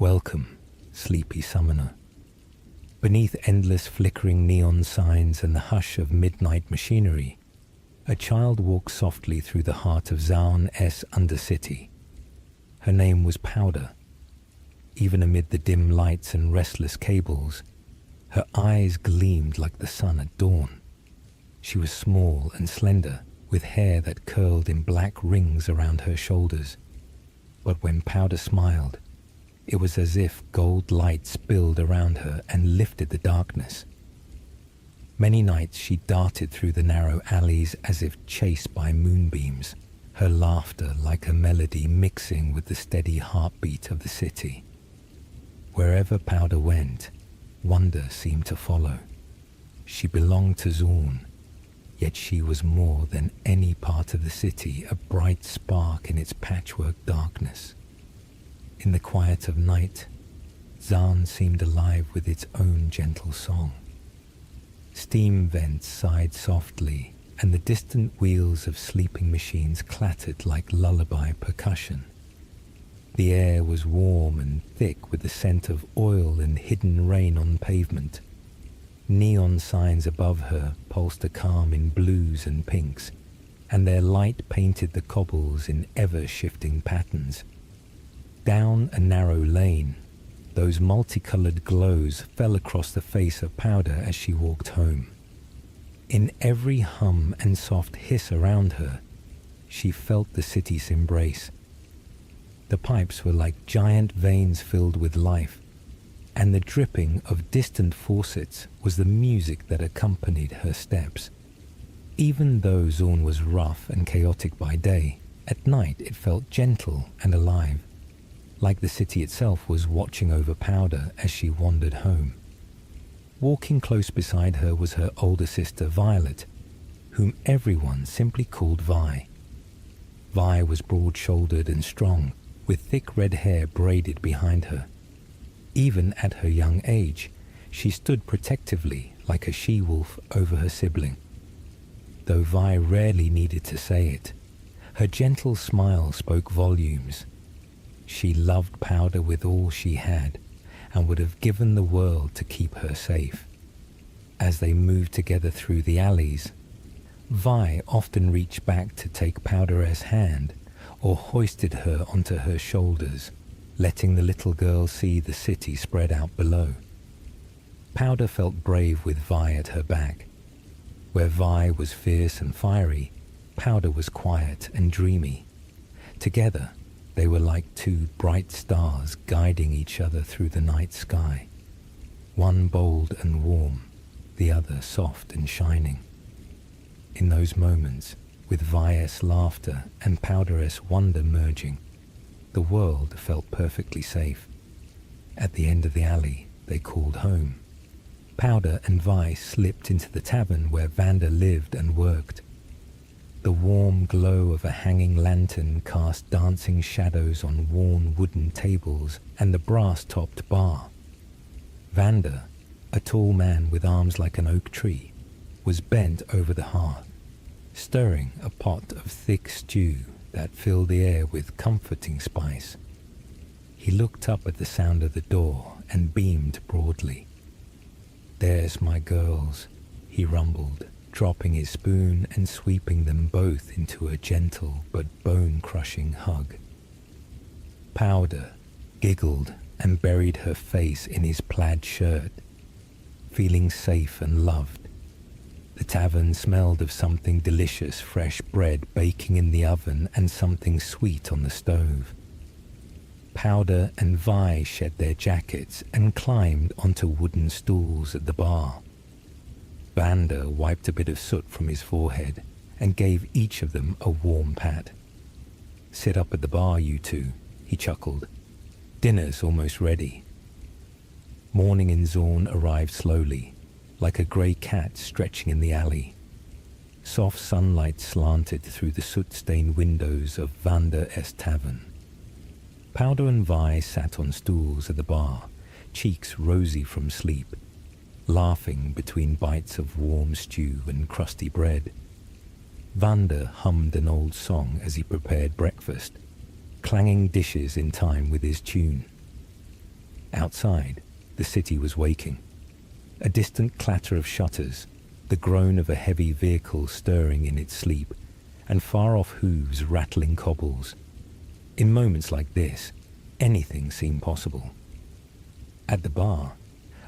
Welcome, sleepy summoner. Beneath endless flickering neon signs and the hush of midnight machinery, a child walked softly through the heart of Zaun's Undercity. Her name was Powder. Even amid the dim lights and restless cables, her eyes gleamed like the sun at dawn. She was small and slender, with hair that curled in black rings around her shoulders. But when Powder smiled, it was as if gold light spilled around her and lifted the darkness. Many nights she darted through the narrow alleys as if chased by moonbeams, her laughter like a melody mixing with the steady heartbeat of the city. Wherever Powder went, wonder seemed to follow. She belonged to Zaun, yet she was more than any part of the city, a bright spark in its patchwork darkness. In the quiet of night, Zaun seemed alive with its own gentle song. Steam vents sighed softly, and the distant wheels of sleeping machines clattered like lullaby percussion. The air was warm and thick with the scent of oil and hidden rain on pavement. Neon signs above her pulsed a calm in blues and pinks, and their light painted the cobbles in ever-shifting patterns. Down a narrow lane, those multicolored glows fell across the face of Powder as she walked home. In every hum and soft hiss around her, she felt the city's embrace. The pipes were like giant veins filled with life, and the dripping of distant faucets was the music that accompanied her steps. Even though Zaun was rough and chaotic by day, at night it felt gentle and alive, like the city itself was watching over Powder as she wandered home. Walking close beside her was her older sister Violet, whom everyone simply called Vi. Vi was broad-shouldered and strong, with thick red hair braided behind her. Even at her young age, she stood protectively like a she-wolf over her sibling. Though Vi rarely needed to say it, her gentle smile spoke volumes. She loved Powder with all she had, and would have given the world to keep her safe. As they moved together through the alleys, Vi often reached back to take Powder's hand, or hoisted her onto her shoulders, letting the little girl see the city spread out below. Powder felt brave with Vi at her back. Where Vi was fierce and fiery, Powder was quiet and dreamy. Together, they were like two bright stars guiding each other through the night sky. One bold and warm, the other soft and shining. In those moments, with Vi's laughter and Powder's wonder merging, the world felt perfectly safe. At the end of the alley, they called home. Powder and Vi slipped into the tavern where Vander lived and worked. The warm glow of a hanging lantern cast dancing shadows on worn wooden tables and the brass-topped bar. Vander, a tall man with arms like an oak tree, was bent over the hearth, stirring a pot of thick stew that filled the air with comforting spice. He looked up at the sound of the door and beamed broadly. "There's my girls," he rumbled, dropping his spoon and sweeping them both into a gentle but bone-crushing hug. Powder giggled and buried her face in his plaid shirt, feeling safe and loved. The tavern smelled of something delicious, fresh bread baking in the oven and something sweet on the stove. Powder and Vi shed their jackets and climbed onto wooden stools at the bar. Vander wiped a bit of soot from his forehead and gave each of them a warm pat. "Sit up at the bar, you two," he chuckled. "Dinner's almost ready." Morning in Zaun arrived slowly, like a grey cat stretching in the alley. Soft sunlight slanted through the soot-stained windows of Vander's tavern. Powder and Vi sat on stools at the bar, cheeks rosy from sleep, laughing between bites of warm stew and crusty bread. Vander hummed an old song as he prepared breakfast, clanging dishes in time with his tune. Outside, the city was waking. A distant clatter of shutters, the groan of a heavy vehicle stirring in its sleep, and far-off hooves rattling cobbles. In moments like this, anything seemed possible. At the bar,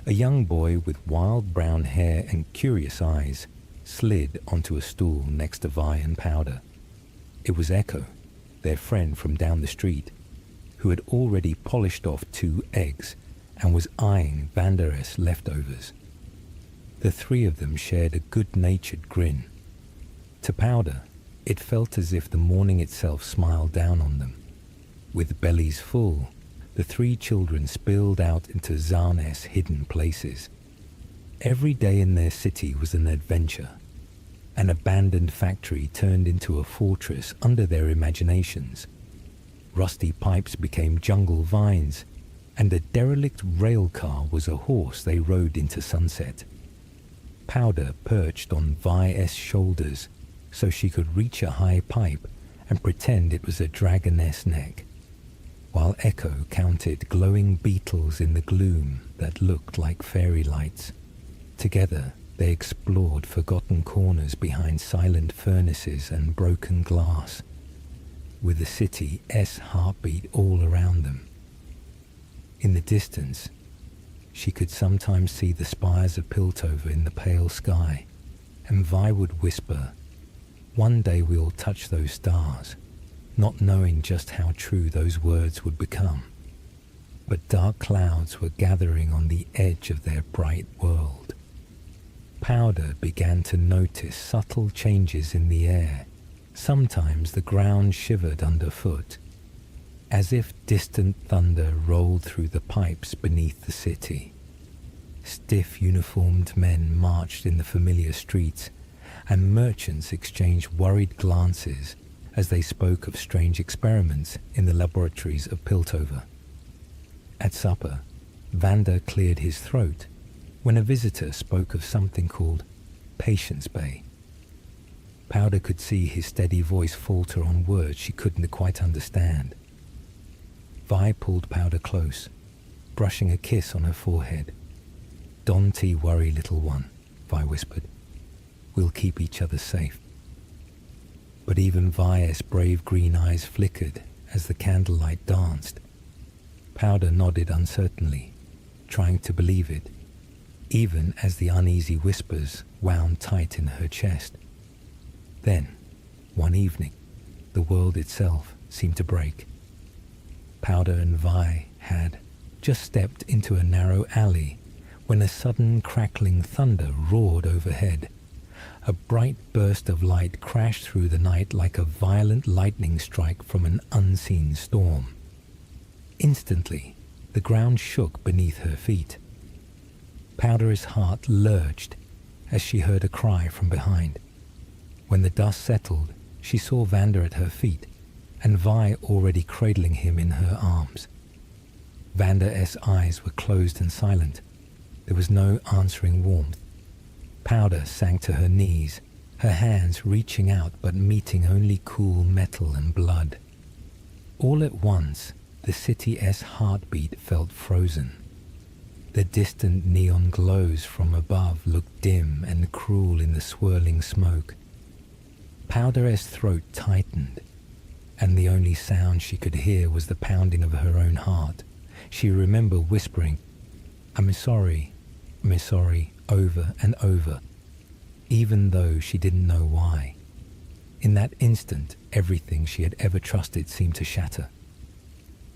a young boy with wild brown hair and curious eyes slid onto a stool next to Vi and Powder. It was Echo, their friend from down the street, who had already polished off 2 eggs and was eyeing Vander's leftovers. The 3 of them shared a good-natured grin. To Powder, it felt as if the morning itself smiled down on them. With bellies full, the 3 children spilled out into Zaun's hidden places. Every day in their city was an adventure. An abandoned factory turned into a fortress under their imaginations. Rusty pipes became jungle vines, and a derelict rail car was a horse they rode into sunset. Powder perched on Vi's shoulders so she could reach a high pipe and pretend it was a dragoness neck, while Echo counted glowing beetles in the gloom that looked like fairy lights. Together, they explored forgotten corners behind silent furnaces and broken glass, with the city's heartbeat all around them. In the distance, she could sometimes see the spires of Piltover in the pale sky, and Vi would whisper, "One day we'll touch those stars," not knowing just how true those words would become. But dark clouds were gathering on the edge of their bright world. Powder began to notice subtle changes in the air. Sometimes the ground shivered underfoot, as if distant thunder rolled through the pipes beneath the city. Stiff uniformed men marched in the familiar streets, and merchants exchanged worried glances as they spoke of strange experiments in the laboratories of Piltover. At supper, Vander cleared his throat when a visitor spoke of something called Patience Bay. Powder could see his steady voice falter on words she couldn't quite understand. Vi pulled Powder close, brushing a kiss on her forehead. "Don't worry, little one," Vi whispered. "We'll keep each other safe." But even Vi's brave green eyes flickered as the candlelight danced. Powder nodded uncertainly, trying to believe it, even as the uneasy whispers wound tight in her chest. Then, one evening, the world itself seemed to break. Powder and Vi had just stepped into a narrow alley when a sudden crackling thunder roared overhead. A bright burst of light crashed through the night like a violent lightning strike from an unseen storm. Instantly, the ground shook beneath her feet. Powder's heart lurched as she heard a cry from behind. When the dust settled, she saw Vander at her feet, and Vi already cradling him in her arms. Vander's eyes were closed and silent. There was no answering warmth. Powder sank to her knees, her hands reaching out but meeting only cool metal and blood. All at once, the city's heartbeat felt frozen. The distant neon glows from above looked dim and cruel in the swirling smoke. Powder's throat tightened, and the only sound she could hear was the pounding of her own heart. She remembered whispering, I'm sorry," over and over, even though she didn't know why. In that instant, everything she had ever trusted seemed to shatter.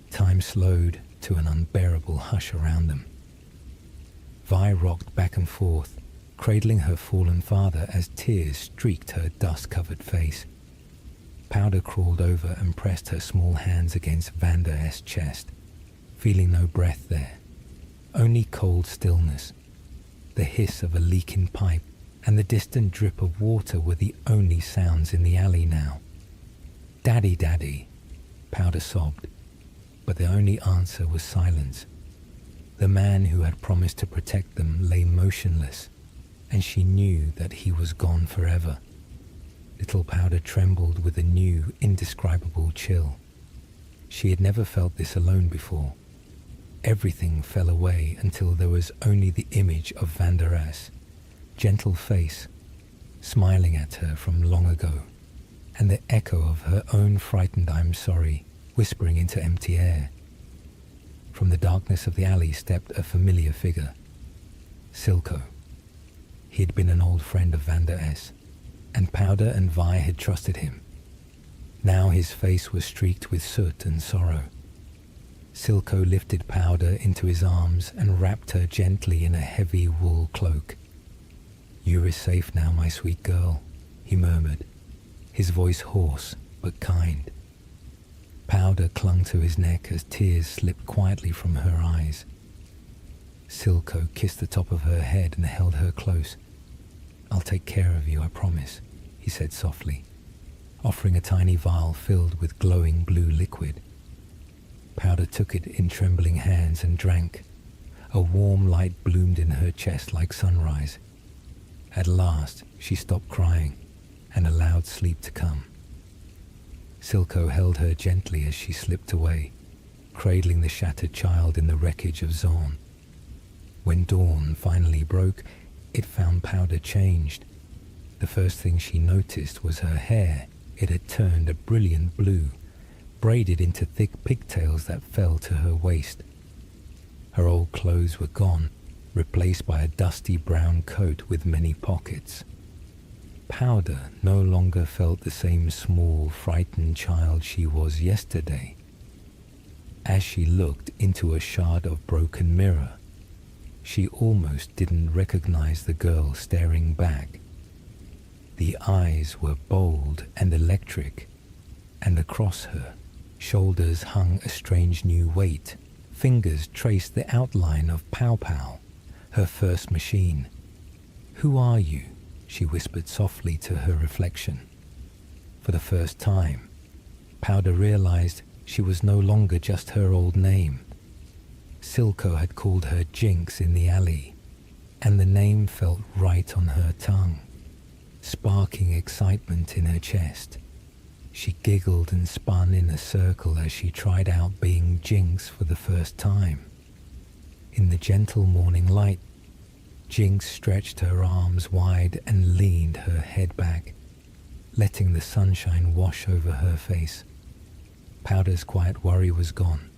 Time slowed to an unbearable hush around them. Vi rocked back and forth, cradling her fallen father as tears streaked her dust-covered face. Powder crawled over and pressed her small hands against Vander's chest, feeling no breath there, only cold stillness. The hiss of a leaking pipe and the distant drip of water were the only sounds in the alley now. "Daddy, Daddy," Powder sobbed, but the only answer was silence. The man who had promised to protect them lay motionless, and she knew that he was gone forever. Little Powder trembled with a new, indescribable chill. She had never felt this alone before. Everything fell away until there was only the image of Vander's gentle face, smiling at her from long ago, and the echo of her own frightened "I'm sorry" whispering into empty air. From the darkness of the alley stepped a familiar figure, Silco. He had been an old friend of Vander's, and Powder and Vi had trusted him. Now his face was streaked with soot and sorrow. Silco lifted Powder into his arms and wrapped her gently in a heavy wool cloak. "You are safe now, my sweet girl," he murmured, his voice hoarse but kind. Powder clung to his neck as tears slipped quietly from her eyes. Silco kissed the top of her head and held her close. "I'll take care of you, I promise," he said softly, offering a tiny vial filled with glowing blue liquid. Powder took it in trembling hands and drank. A warm light bloomed in her chest like sunrise. At last she stopped crying and allowed sleep to come. Silco held her gently as she slipped away, cradling the shattered child in the wreckage of Zaun. When dawn finally broke, it found Powder changed. The first thing she noticed was her hair. It had turned a brilliant blue, braided into thick pigtails that fell to her waist. Her old clothes were gone, replaced by a dusty brown coat with many pockets. Powder no longer felt the same small, frightened child she was yesterday. As she looked into a shard of broken mirror, she almost didn't recognize the girl staring back. The eyes were bold and electric, and across her shoulders hung a strange new weight. Fingers traced the outline of Pow Pow, her first machine. "Who are you?" she whispered softly to her reflection. For the first time, Powder realized she was no longer just her old name. Silco had called her Jinx in the alley, and the name felt right on her tongue, sparking excitement in her chest. She giggled and spun in a circle as she tried out being Jinx for the first time. In the gentle morning light, Jinx stretched her arms wide and leaned her head back, letting the sunshine wash over her face. Powder's quiet worry was gone.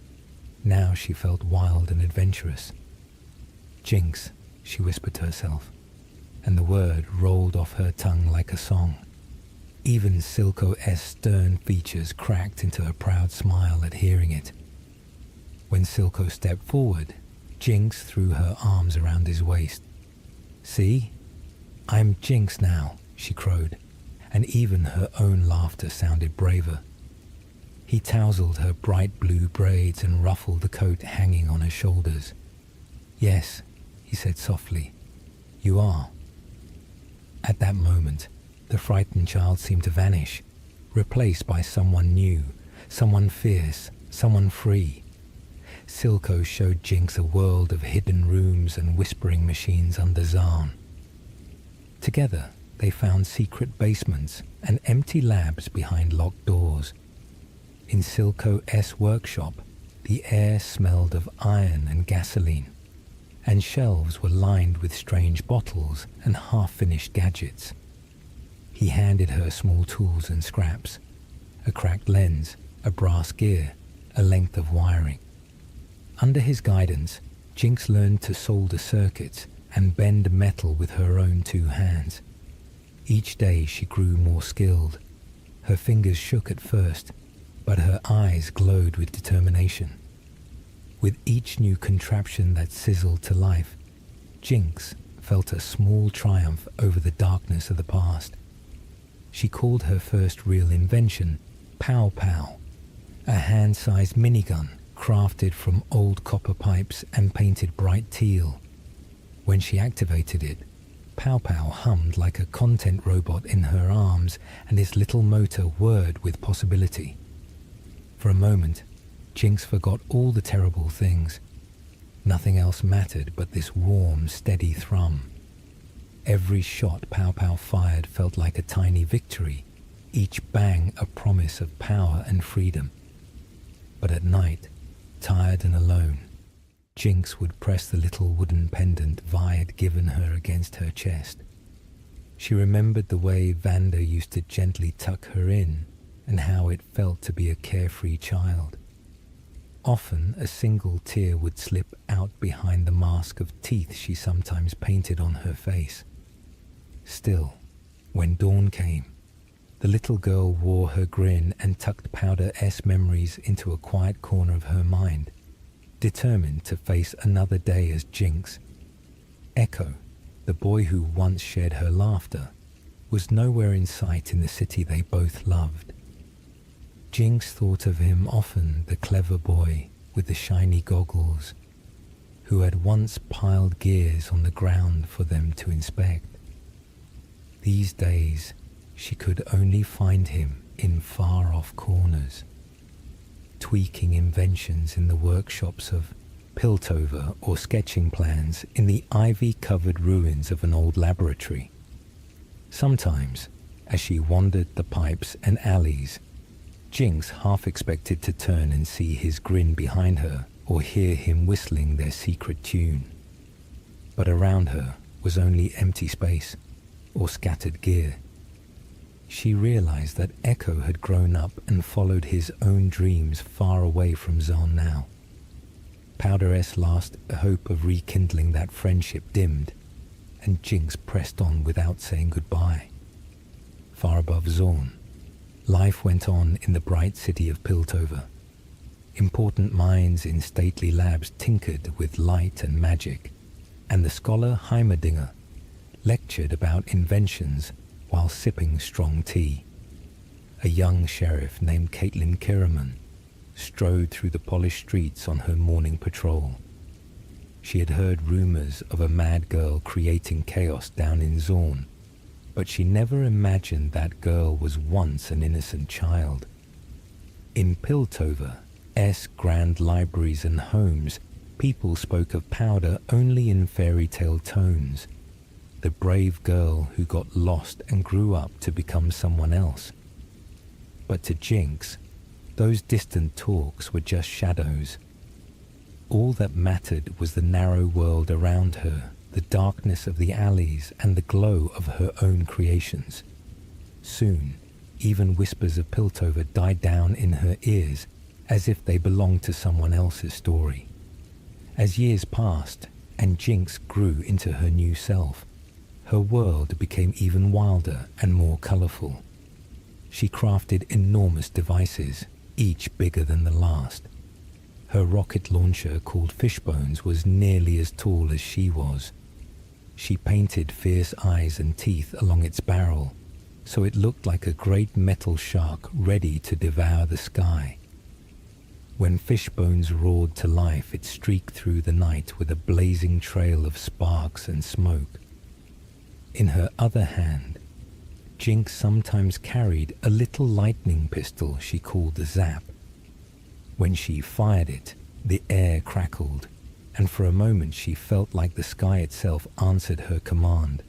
Now she felt wild and adventurous. "Jinx," she whispered to herself, and the word rolled off her tongue like a song. Even Silco's stern features cracked into a proud smile at hearing it. When Silco stepped forward, Jinx threw her arms around his waist. "See? I'm Jinx now," she crowed, and even her own laughter sounded braver. He tousled her bright blue braids and ruffled the coat hanging on her shoulders. "Yes," he said softly, "you are." At that moment, the frightened child seemed to vanish, replaced by someone new, someone fierce, someone free. Silco showed Jinx a world of hidden rooms and whispering machines under Zaun. Together, they found secret basements and empty labs behind locked doors. In Silco's workshop, the air smelled of iron and gasoline, and shelves were lined with strange bottles and half-finished gadgets. He handed her small tools and scraps, a cracked lens, a brass gear, a length of wiring. Under his guidance, Jinx learned to solder circuits and bend metal with her own two hands. Each day she grew more skilled. Her fingers shook at first, but her eyes glowed with determination. With each new contraption that sizzled to life, Jinx felt a small triumph over the darkness of the past. She called her first real invention Pow Pow, a hand-sized minigun crafted from old copper pipes and painted bright teal. When she activated it, Pow Pow hummed like a content robot in her arms, and its little motor whirred with possibility. For a moment, Jinx forgot all the terrible things. Nothing else mattered but this warm, steady thrum. Every shot Pow Pow fired felt like a tiny victory, each bang a promise of power and freedom. But at night, tired and alone, Jinx would press the little wooden pendant Vi had given her against her chest. She remembered the way Vanda used to gently tuck her in and how it felt to be a carefree child. Often a single tear would slip out behind the mask of teeth she sometimes painted on her face. Still, when dawn came, the little girl wore her grin and tucked Powder S memories into a quiet corner of her mind, determined to face another day as Jinx. Echo, the boy who once shared her laughter, was nowhere in sight in the city they both loved. Jinx thought of him often, the clever boy with the shiny goggles, who had once piled gears on the ground for them to inspect. These days, she could only find him in far-off corners, tweaking inventions in the workshops of Piltover or sketching plans in the ivy-covered ruins of an old laboratory. Sometimes, as she wandered the pipes and alleys, Jinx half expected to turn and see his grin behind her or hear him whistling their secret tune. But around her was only empty space or scattered gear. She realized that Echo had grown up and followed his own dreams far away from Zaun now. Powder S last hope of rekindling that friendship dimmed, and Jinx pressed on without saying goodbye. Far above Zaun, life went on in the bright city of Piltover. Important minds in stately labs tinkered with light and magic, and the scholar Heimerdinger lectured about inventions while sipping strong tea. A young sheriff named Caitlin Kiraman strode through the polished streets on her morning patrol. She had heard rumors of a mad girl creating chaos down in Zaun, but she never imagined that girl was once an innocent child. In Piltover, grand libraries and homes, people spoke of Powder only in fairy tale tones. The brave girl who got lost and grew up to become someone else. But to Jinx, those distant talks were just shadows. All that mattered was the narrow world around her, the darkness of the alleys and the glow of her own creations. Soon, even whispers of Piltover died down in her ears as if they belonged to someone else's story. As years passed and Jinx grew into her new self, her world became even wilder and more colorful. She crafted enormous devices, each bigger than the last. Her rocket launcher, called Fishbones, was nearly as tall as she was. She painted fierce eyes and teeth along its barrel, so it looked like a great metal shark ready to devour the sky. When Fishbones roared to life, it streaked through the night with a blazing trail of sparks and smoke. In her other hand, Jinx sometimes carried a little lightning pistol she called the Zap. When she fired it, the air crackled, and for a moment she felt like the sky itself answered her command.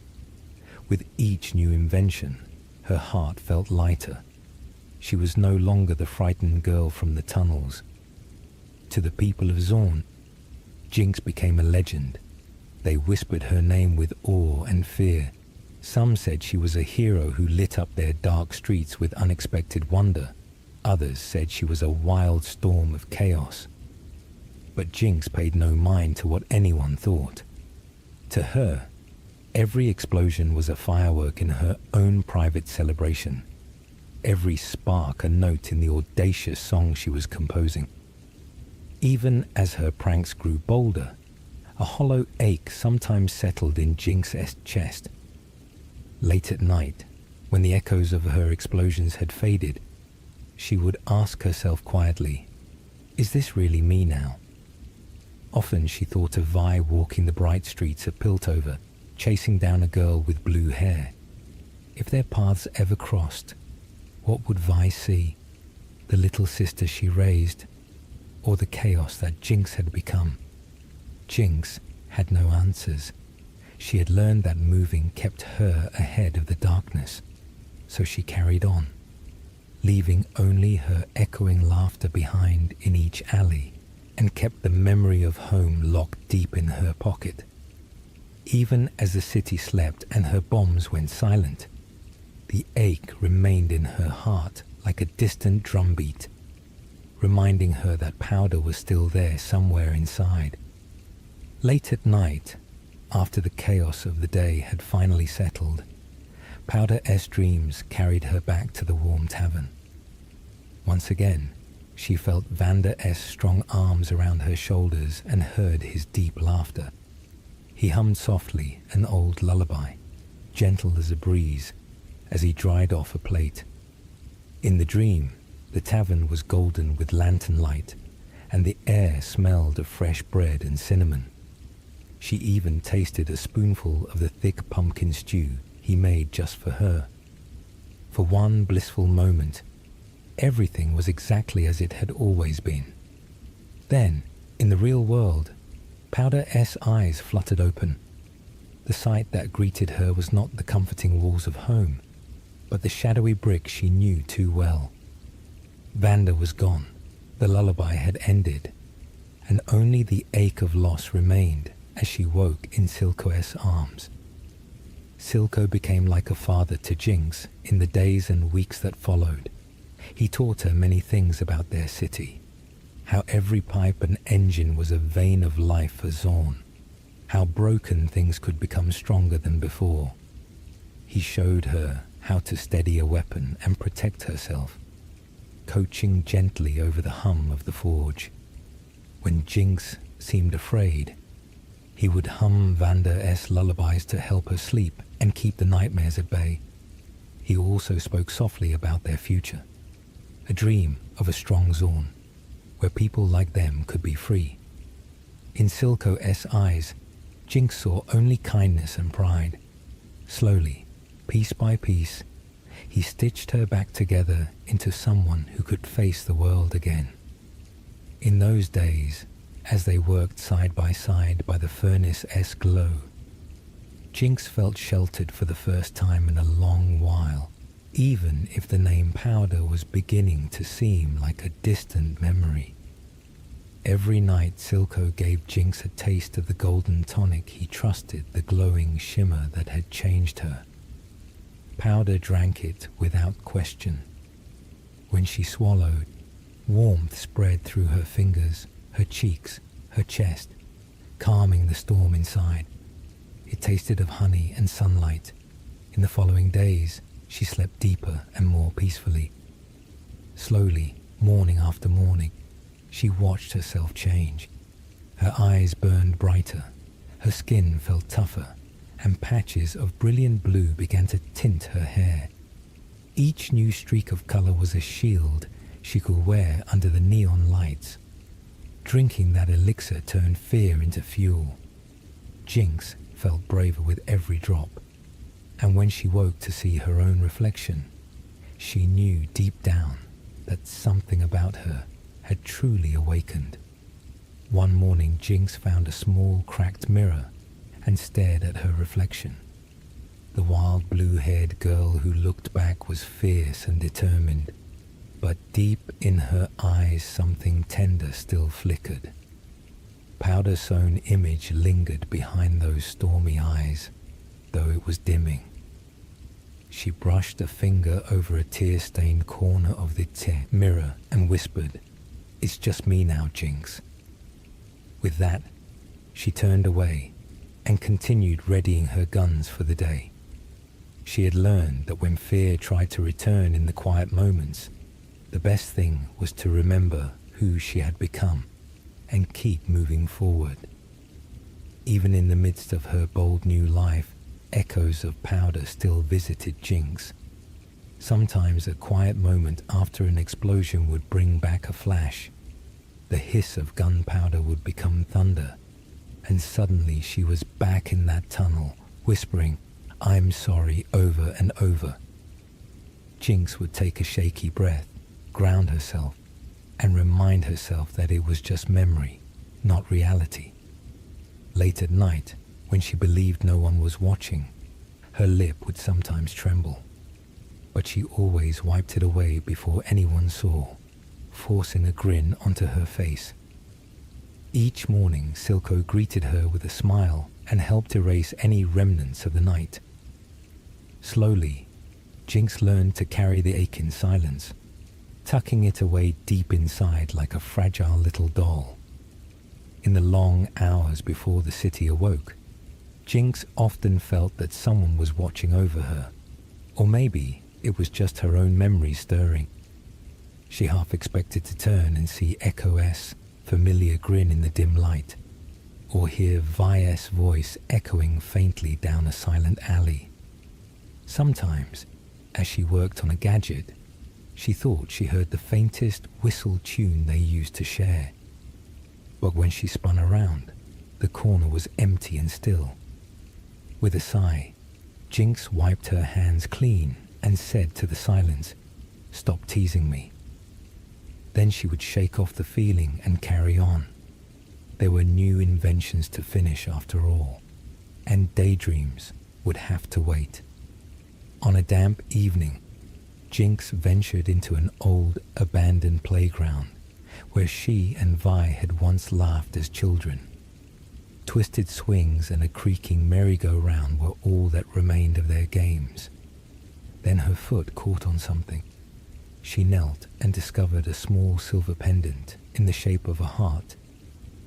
With each new invention, her heart felt lighter. She was no longer the frightened girl from the tunnels. To the people of Zaun, Jinx became a legend. They whispered her name with awe and fear. Some said she was a hero who lit up their dark streets with unexpected wonder. Others said she was a wild storm of chaos. But Jinx paid no mind to what anyone thought. To her, every explosion was a firework in her own private celebration. Every spark a note in the audacious song she was composing. Even as her pranks grew bolder, a hollow ache sometimes settled in Jinx's chest. Late at night, when the echoes of her explosions had faded, she would ask herself quietly, "Is this really me now?" Often she thought of Vi walking the bright streets of Piltover, chasing down a girl with blue hair. If their paths ever crossed, what would Vi see? The little sister she raised, or the chaos that Jinx had become? Jinx had no answers. She had learned that moving kept her ahead of the darkness, so she carried on, leaving only her echoing laughter behind in each alley and kept the memory of home locked deep in her pocket. Even as the city slept and her bombs went silent, the ache remained in her heart like a distant drumbeat, reminding her that Powder was still there somewhere inside. Late at night, after the chaos of the day had finally settled, Powder's dreams carried her back to the warm tavern. Once again, she felt Vander's strong arms around her shoulders and heard his deep laughter. He hummed softly an old lullaby, gentle as a breeze, as he dried off a plate. In the dream, the tavern was golden with lantern light, and the air smelled of fresh bread and cinnamon. She even tasted a spoonful of the thick pumpkin stew he made just for her. For one blissful moment, everything was exactly as it had always been. Then, in the real world, Powder's eyes fluttered open. The sight that greeted her was not the comforting walls of home, but the shadowy brick she knew too well. Vander was gone, the lullaby had ended, and only the ache of loss remained as she woke in Silco's arms. Silco became like a father to Jinx in the days and weeks that followed. He taught her many things about their city, how every pipe and engine was a vein of life for Zaun, how broken things could become stronger than before. He showed her how to steady a weapon and protect herself, coaching gently over the hum of the forge. When Jinx seemed afraid, he would hum Vander's lullabies to help her sleep and keep the nightmares at bay. He also spoke softly about their future, a dream of a strong Zaun, where people like them could be free. In Silco's eyes, Jinx saw only kindness and pride. Slowly, piece by piece, he stitched her back together into someone who could face the world again. In those days, as they worked side by the furnace's glow, Jinx felt sheltered for the first time in a long while, even if the name Powder was beginning to seem like a distant memory. Every night Silco gave Jinx a taste of the golden tonic he trusted, the glowing shimmer that had changed her. Powder drank it without question. When she swallowed, warmth spread through her fingers, her cheeks, her chest, calming the storm inside. It tasted of honey and sunlight. In the following days, she slept deeper and more peacefully. Slowly, morning after morning, she watched herself change. Her eyes burned brighter, her skin felt tougher, and patches of brilliant blue began to tint her hair. Each new streak of color was a shield she could wear under the neon lights. Drinking that elixir turned fear into fuel. Jinx felt braver with every drop, and when she woke to see her own reflection, she knew deep down that something about her had truly awakened. One morning, Jinx found a small cracked mirror and stared at her reflection. The wild blue-haired girl who looked back was fierce and determined, but deep in her eyes something tender still flickered. Powder's own image lingered behind those stormy eyes, though it was dimming. She brushed a finger over a tear-stained corner of the mirror and whispered, "It's just me now, Jinx." With that, she turned away and continued readying her guns for the day. She had learned that when fear tried to return in the quiet moments, the best thing was to remember who she had become and keep moving forward. Even in the midst of her bold new life, echoes of Powder still visited Jinx. Sometimes a quiet moment after an explosion would bring back a flash. The hiss of gunpowder would become thunder, and suddenly she was back in that tunnel, whispering, "I'm sorry," over and over. Jinx would take a shaky breath, ground herself, and remind herself that it was just memory, not reality. Late at night, when she believed no one was watching, her lip would sometimes tremble, but she always wiped it away before anyone saw, forcing a grin onto her face. Each morning, Silco greeted her with a smile and helped erase any remnants of the night. Slowly, Jinx learned to carry the ache in silence, tucking it away deep inside like a fragile little doll. In the long hours before the city awoke, Jinx often felt that someone was watching over her, or maybe it was just her own memory stirring. She half expected to turn and see Echo's familiar grin in the dim light, or hear Vi's voice echoing faintly down a silent alley. Sometimes, as she worked on a gadget, she thought she heard the faintest whistle tune they used to share. But when she spun around, the corner was empty and still. With a sigh, Jinx wiped her hands clean and said to the silence, "Stop teasing me." Then she would shake off the feeling and carry on. There were new inventions to finish after all, and daydreams would have to wait. On a damp evening, Jinx ventured into an old, abandoned playground where she and Vi had once laughed as children. Twisted swings and a creaking merry-go-round were all that remained of their games. Then her foot caught on something. She knelt and discovered a small silver pendant in the shape of a heart,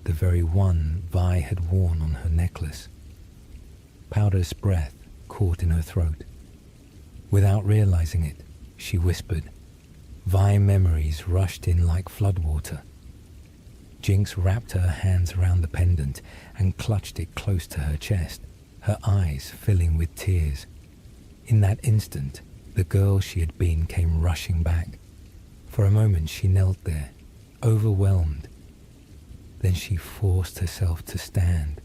the very one Vi had worn on her necklace. Powder's breath caught in her throat. Without realizing it, she whispered. Vi memories rushed in like floodwater. Jinx wrapped her hands around the pendant and clutched it close to her chest, her eyes filling with tears. In that instant, the girl she had been came rushing back. For a moment she knelt there, overwhelmed. Then she forced herself to stand.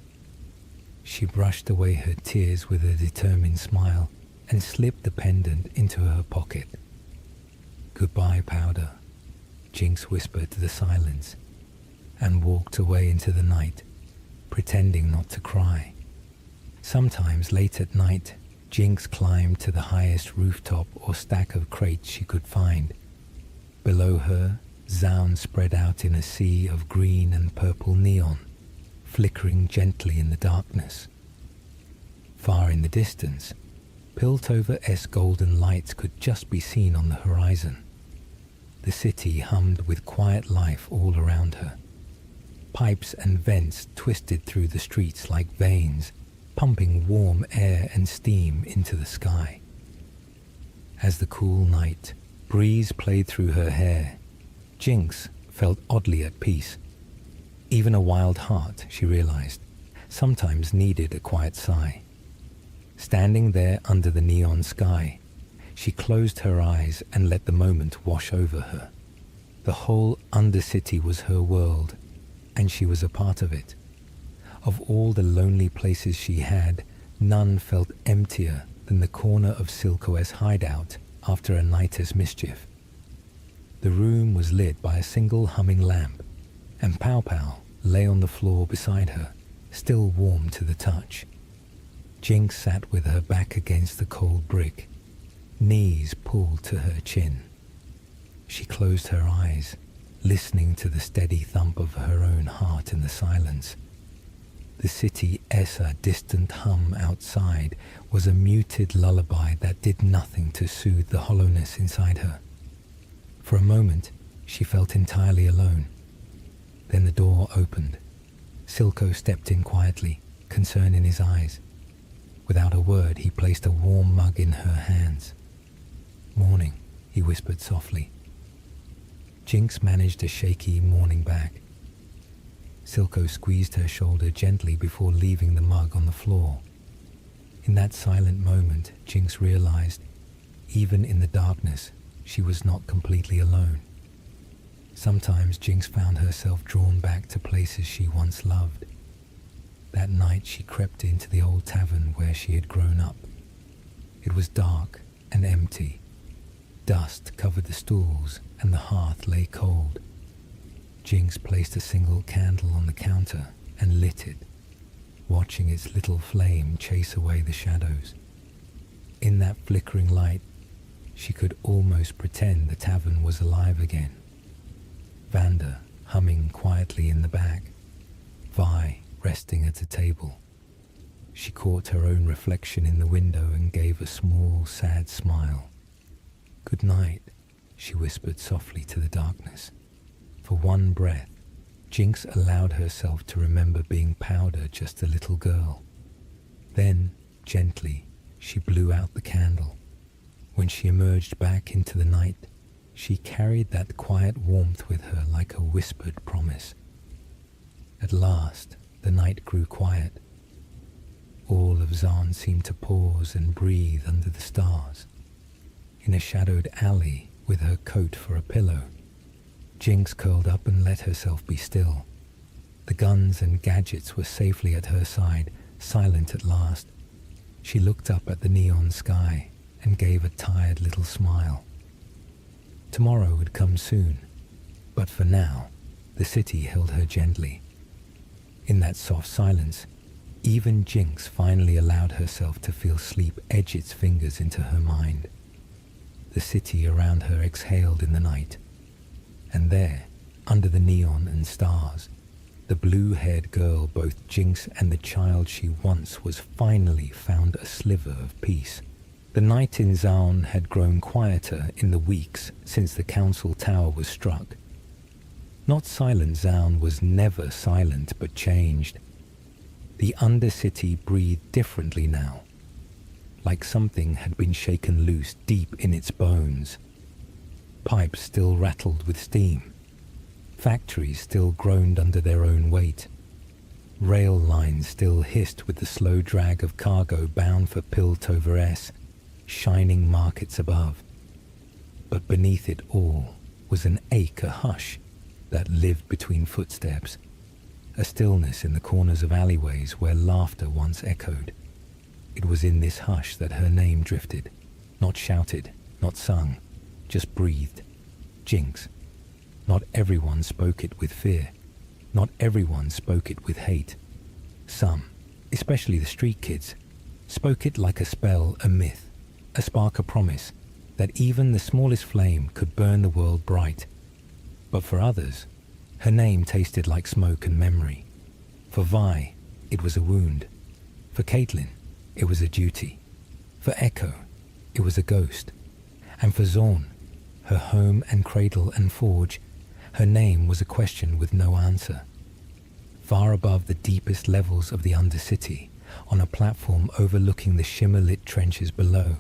She brushed away her tears with a determined smile and slipped the pendant into her pocket. "Goodbye, Powder," Jinx whispered to the silence, and walked away into the night, pretending not to cry. Sometimes late at night, Jinx climbed to the highest rooftop or stack of crates she could find. Below her, Zaun spread out in a sea of green and purple neon, flickering gently in the darkness. Far in the distance, Piltover's golden lights could just be seen on the horizon. The city hummed with quiet life all around her. Pipes and vents twisted through the streets like veins, pumping warm air and steam into the sky. As the cool night breeze played through her hair, Jinx felt oddly at peace. Even a wild heart, she realized, sometimes needed a quiet sigh. Standing there under the neon sky, she closed her eyes and let the moment wash over her. The whole Undercity was her world, and she was a part of it. Of all the lonely places she had, none felt emptier than the corner of Silco's hideout after a night's mischief. The room was lit by a single humming lamp, and Pow Pow lay on the floor beside her, still warm to the touch. Jinx sat with her back against the cold brick, knees pulled to her chin. She closed her eyes, listening to the steady thump of her own heart in the silence. The city's distant hum outside was a muted lullaby that did nothing to soothe the hollowness inside her. For a moment, she felt entirely alone. Then the door opened. Silco stepped in quietly, concern in his eyes. Without a word, he placed a warm mug in her hands. "Morning," he whispered softly. Jinx managed a shaky morning back. Silco squeezed her shoulder gently before leaving the mug on the floor. In that silent moment, Jinx realized, even in the darkness, she was not completely alone. Sometimes Jinx found herself drawn back to places she once loved. That night she crept into the old tavern where she had grown up. It was dark and empty. Dust covered the stools and the hearth lay cold. Jinx placed a single candle on the counter and lit it, watching its little flame chase away the shadows. In that flickering light, she could almost pretend the tavern was alive again. Vanda humming quietly in the back, Vi resting at a table. She caught her own reflection in the window and gave a small, sad smile. "Good night," she whispered softly to the darkness. For one breath, Jinx allowed herself to remember being Powder just a little girl. Then, gently, she blew out the candle. When she emerged back into the night, she carried that quiet warmth with her like a whispered promise. At last, the night grew quiet. All of Zaun seemed to pause and breathe under the stars. In a shadowed alley, with her coat for a pillow, Jinx curled up and let herself be still. The guns and gadgets were safely at her side, silent at last. She looked up at the neon sky and gave a tired little smile. Tomorrow would come soon, but for now, the city held her gently. In that soft silence, even Jinx finally allowed herself to feel sleep edge its fingers into her mind. The city around her exhaled in the night. And there, under the neon and stars, the blue-haired girl, both Jinx and the child she once was, finally found a sliver of peace. The night in Zaun had grown quieter in the weeks since the council tower was struck. Not silent Zaun was never silent, but changed. The Undercity breathed differently now, like something had been shaken loose deep in its bones. Pipes still rattled with steam. Factories still groaned under their own weight. Rail lines still hissed with the slow drag of cargo bound for Piltover S, shining markets above. But beneath it all was an ache, a hush that lived between footsteps, a stillness in the corners of alleyways where laughter once echoed. It was in this hush that her name drifted, not shouted, not sung, just breathed. Jinx. Not everyone spoke it with fear. Not everyone spoke it with hate. Some, especially the street kids, spoke it like a spell, a myth, a spark, a promise that even the smallest flame could burn the world bright. But for others, her name tasted like smoke and memory. For Vi, it was a wound. For Caitlin, it was a duty. For Echo, it was a ghost. And for Zaun, her home and cradle and forge, her name was a question with no answer. Far above the deepest levels of the Undercity, on a platform overlooking the shimmer-lit trenches below,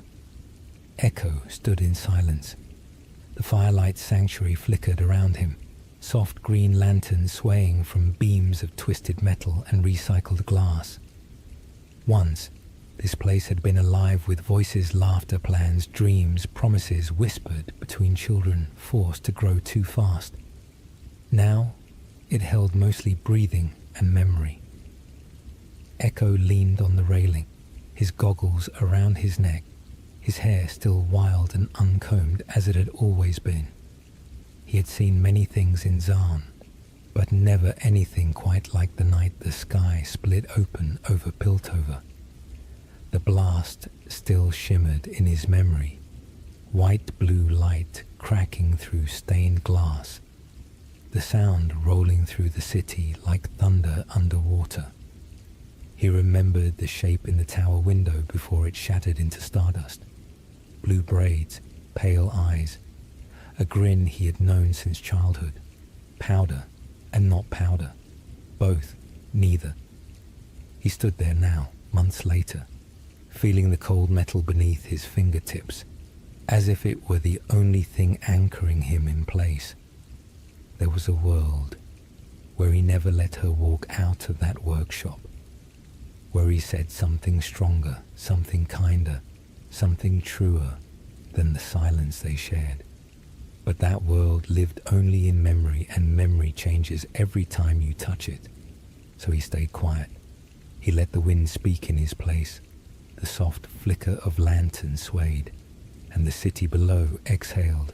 Echo stood in silence. The firelight sanctuary flickered around him, soft green lanterns swaying from beams of twisted metal and recycled glass. Once, this place had been alive with voices, laughter, plans, dreams, promises whispered between children forced to grow too fast. Now, it held mostly breathing and memory. Echo leaned on the railing, his goggles around his neck, his hair still wild and uncombed as it had always been. He had seen many things in Zaun, but never anything quite like the night the sky split open over Piltover. The blast still shimmered in his memory, white-blue light cracking through stained glass, the sound rolling through the city like thunder underwater. He remembered the shape in the tower window before it shattered into stardust. Blue braids, pale eyes, a grin he had known since childhood. Powder and not powder. Both, neither. He stood there now, months later, feeling the cold metal beneath his fingertips, as if it were the only thing anchoring him in place. There was a world where he never let her walk out of that workshop, where he said something stronger, something kinder, something truer than the silence they shared. But that world lived only in memory, and memory changes every time you touch it. So he stayed quiet. He let the wind speak in his place. The soft flicker of lanterns swayed, and the city below exhaled.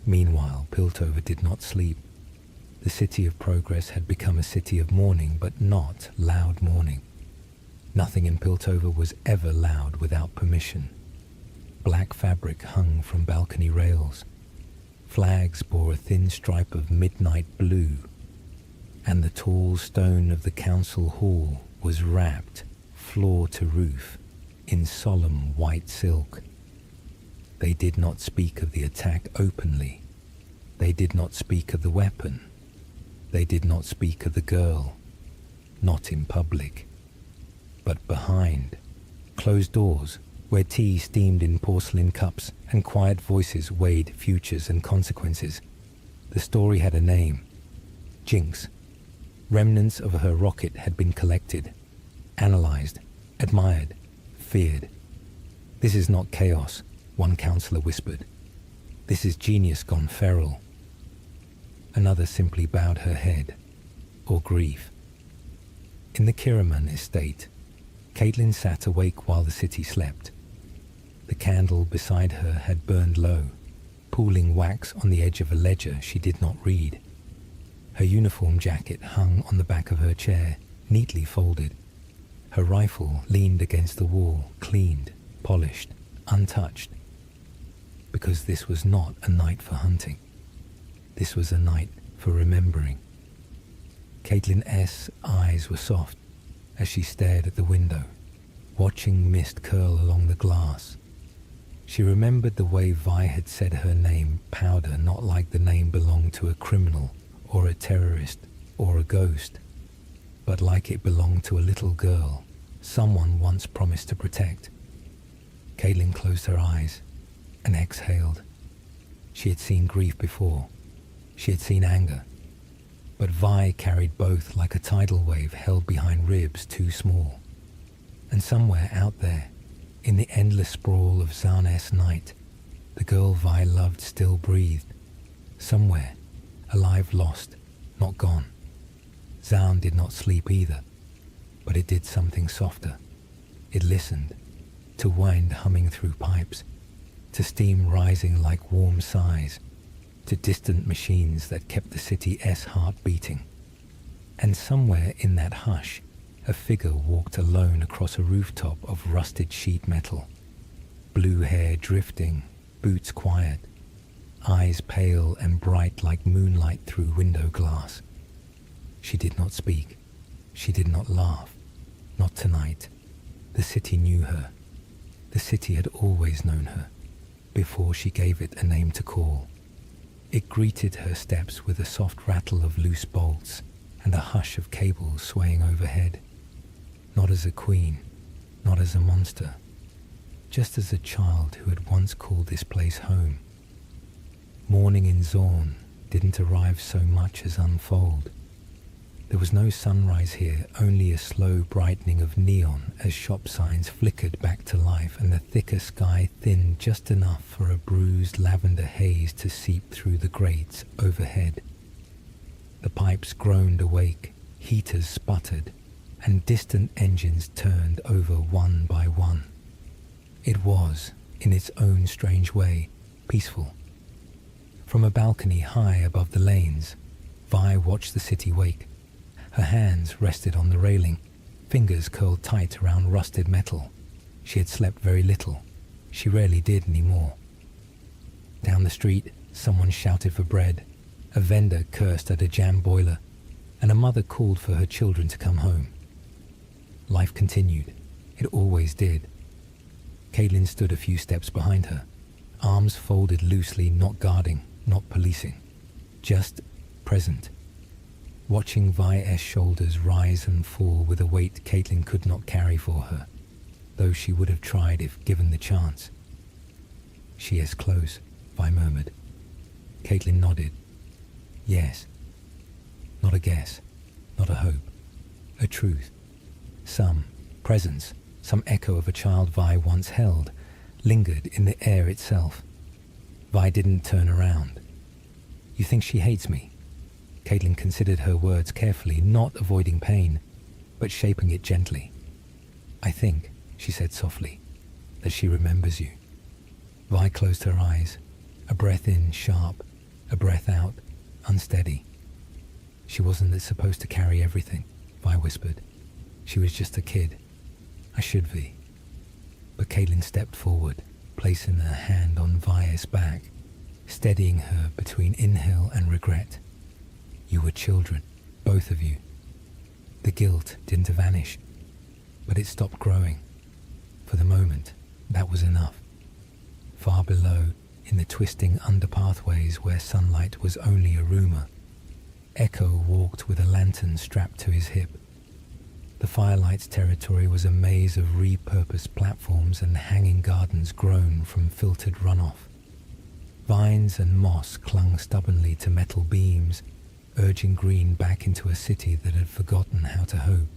Meanwhile, Piltover did not sleep. The city of progress had become a city of mourning, but not loud mourning. Nothing in Piltover was ever loud without permission. Black fabric hung from balcony rails. Flags bore a thin stripe of midnight blue. and the tall stone of the council hall was wrapped, floor to roof, in solemn white silk. They did not speak of the attack openly. They did not speak of the weapon. They did not speak of the girl, not in public. But behind, closed doors, where tea steamed in porcelain cups and quiet voices weighed futures and consequences, the story had a name: Jinx. Remnants of her rocket had been collected, analyzed, admired, feared. "This is not chaos," one counselor whispered. "This is genius gone feral." Another simply bowed her head, or grief. In the Kiraman estate, Caitlin sat awake while the city slept. The candle beside her had burned low, pooling wax on the edge of a ledger she did not read. Her uniform jacket hung on the back of her chair, neatly folded. Her rifle leaned against the wall, cleaned, polished, untouched. Because this was not a night for hunting. This was a night for remembering. Caitlin S.'s eyes were soft as she stared at the window, watching mist curl along the glass. She remembered the way Vi had said her name, Powder, not like the name belonged to a criminal or a terrorist or a ghost, but like it belonged to a little girl someone once promised to protect. Caitlin closed her eyes and exhaled. She had seen grief before. She had seen anger. But Vi carried both like a tidal wave held behind ribs too small. And somewhere out there, in the endless sprawl of Zaun night, the girl Vi loved still breathed. Somewhere, alive, lost, not gone. Zaun did not sleep either, but it did something softer. It listened, to wind humming through pipes, to steam rising like warm sighs, to distant machines that kept the city's heart beating. And somewhere in that hush, a figure walked alone across a rooftop of rusted sheet metal, blue hair drifting, boots quiet, eyes pale and bright like moonlight through window glass. She did not speak. She did not laugh. Not tonight. The city knew her. The city had always known her, before she gave it a name to call. It greeted her steps with a soft rattle of loose bolts and a hush of cables swaying overhead. Not as a queen, not as a monster, just as a child who had once called this place home. Morning in Zaun didn't arrive so much as unfold. There was no sunrise here, only a slow brightening of neon as shop signs flickered back to life and the thicker sky thinned just enough for a bruised lavender haze to seep through the grates overhead. The pipes groaned awake, heaters sputtered, and distant engines turned over one by one. It was, in its own strange way, peaceful. From a balcony high above the lanes, Vi watched the city wake. Her hands rested on the railing, fingers curled tight around rusted metal. She had slept very little. She rarely did any more. Down the street, someone shouted for bread. A vendor cursed at a jam boiler, and a mother called for her children to come home. Life continued. It always did. Caitlin stood a few steps behind her, arms folded loosely, not guarding, not policing, just present. Watching Vi's shoulders rise and fall with a weight Caitlin could not carry for her, though she would have tried if given the chance. "She is close," Vi murmured. Caitlin nodded. Yes. Not a guess, not a hope, a truth. Some presence, some echo of a child Vi once held, lingered in the air itself. Vi didn't turn around. "You think she hates me?" Caitlin considered her words carefully, not avoiding pain, but shaping it gently. "I think," she said softly, "that she remembers you." Vi closed her eyes, a breath in sharp, a breath out unsteady. "She wasn't supposed to carry everything," Vi whispered. "She was just a kid. I should be." But Caitlin stepped forward, placing her hand on Vi's back, steadying her between inhale and regret. "You were children. Both of you. The guilt didn't vanish, but it stopped growing. For the moment, that was enough. Far below, in the twisting underpathways where sunlight was only a rumor, Echo walked with a lantern strapped to his hip. The Firelight's territory was a maze of repurposed platforms and hanging gardens grown from filtered runoff. Vines and moss clung stubbornly to metal beams, urging green back into a city that had forgotten how to hope.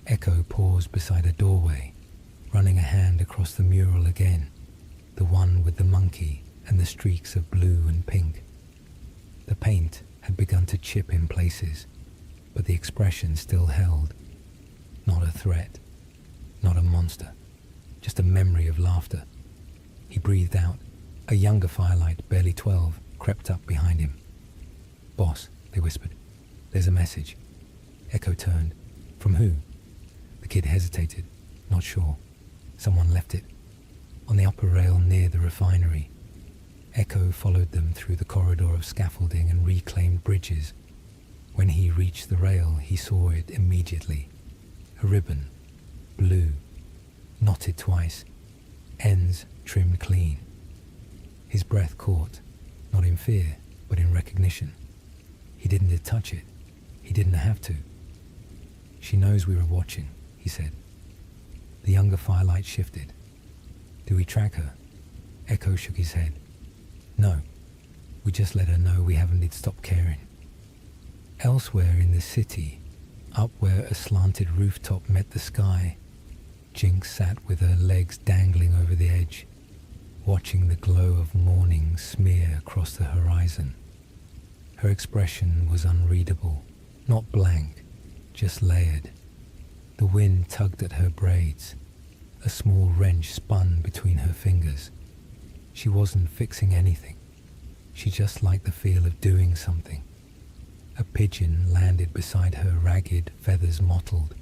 Echo paused beside a doorway, running a hand across the mural again, the one with the monkey and the streaks of blue and pink. The paint had begun to chip in places, but the expression still held. Not a threat, not a monster, just a memory of laughter. He breathed out. A younger Firelight, barely 12, crept up behind him. "Boss," they whispered. "There's a message." Echo turned. "From who?" The kid hesitated, not sure. Someone left it. On the upper rail near the refinery. Echo followed them through the corridor of scaffolding and reclaimed bridges. When he reached the rail, he saw it immediately. A ribbon, blue, knotted twice, ends trimmed clean. His breath caught, not in fear, but in recognition. He didn't touch it. He didn't have to. "She knows we were watching," he said. The younger Firelight shifted. "Do we track her?" Echo shook his head. "No. We just let her know we haven't stopped caring." Elsewhere in the city, up where a slanted rooftop met the sky, Jinx sat with her legs dangling over the edge, watching the glow of morning smear across the horizon. Her expression was unreadable, not blank, just layered. The wind tugged at her braids. A small wrench spun between her fingers. She wasn't fixing anything. She just liked the feel of doing something. A pigeon landed beside her, ragged feathers mottled,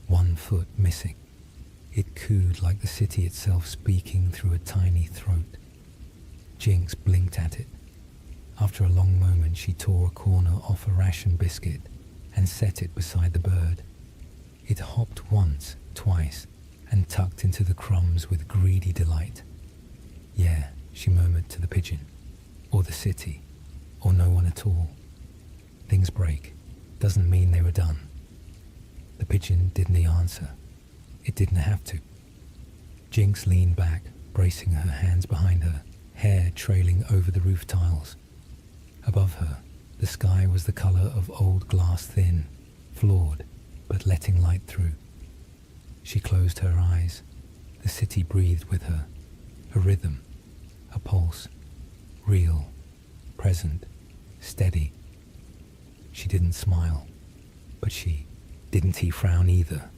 one foot missing. It cooed like the city itself speaking through a tiny throat. Jinx blinked at it. After a long moment, she tore a corner off a ration biscuit and set it beside the bird. It hopped once, twice, and tucked into the crumbs with greedy delight. "Yeah," she murmured to the pigeon, "or the city, or no one at all. Things break. Doesn't mean they were done." The pigeon didn't answer. It didn't have to. Jinx leaned back, bracing her hands behind her, hair trailing over the roof tiles. Above her, the sky was the color of old glass, thin, flawed, but letting light through. She closed her eyes. The city breathed with her. A rhythm, a pulse, real, present, steady. She didn't smile, but didn't he frown either?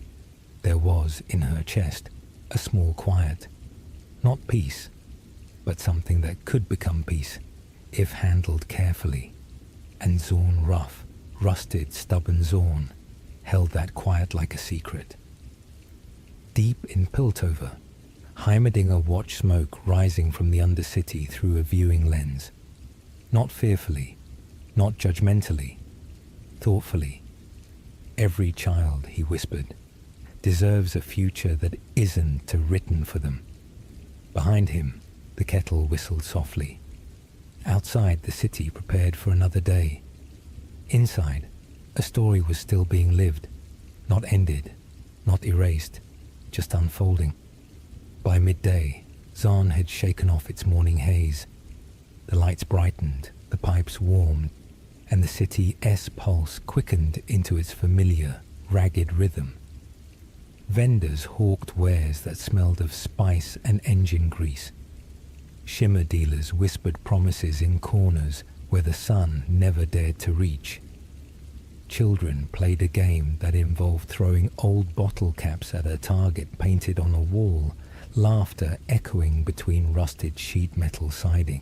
There was, in her chest, a small quiet. Not peace, but something that could become peace, if handled carefully. And Zaun rough, rusted, stubborn Zaun, held that quiet like a secret. Deep in Piltover, Heimerdinger watched smoke rising from the Undercity through a viewing lens. Not fearfully, not judgmentally, thoughtfully. "Every child," he whispered, "deserves a future that isn't written for them." Behind him, the kettle whistled softly. Outside, the city prepared for another day. Inside, a story was still being lived, not ended, not erased, just unfolding. By midday, Zaun had shaken off its morning haze. The lights brightened, the pipes warmed, and the city's pulse quickened into its familiar, ragged rhythm. Vendors hawked wares that smelled of spice and engine grease. Shimmer dealers whispered promises in corners where the sun never dared to reach. Children played a game that involved throwing old bottle caps at a target painted on a wall, laughter echoing between rusted sheet metal siding.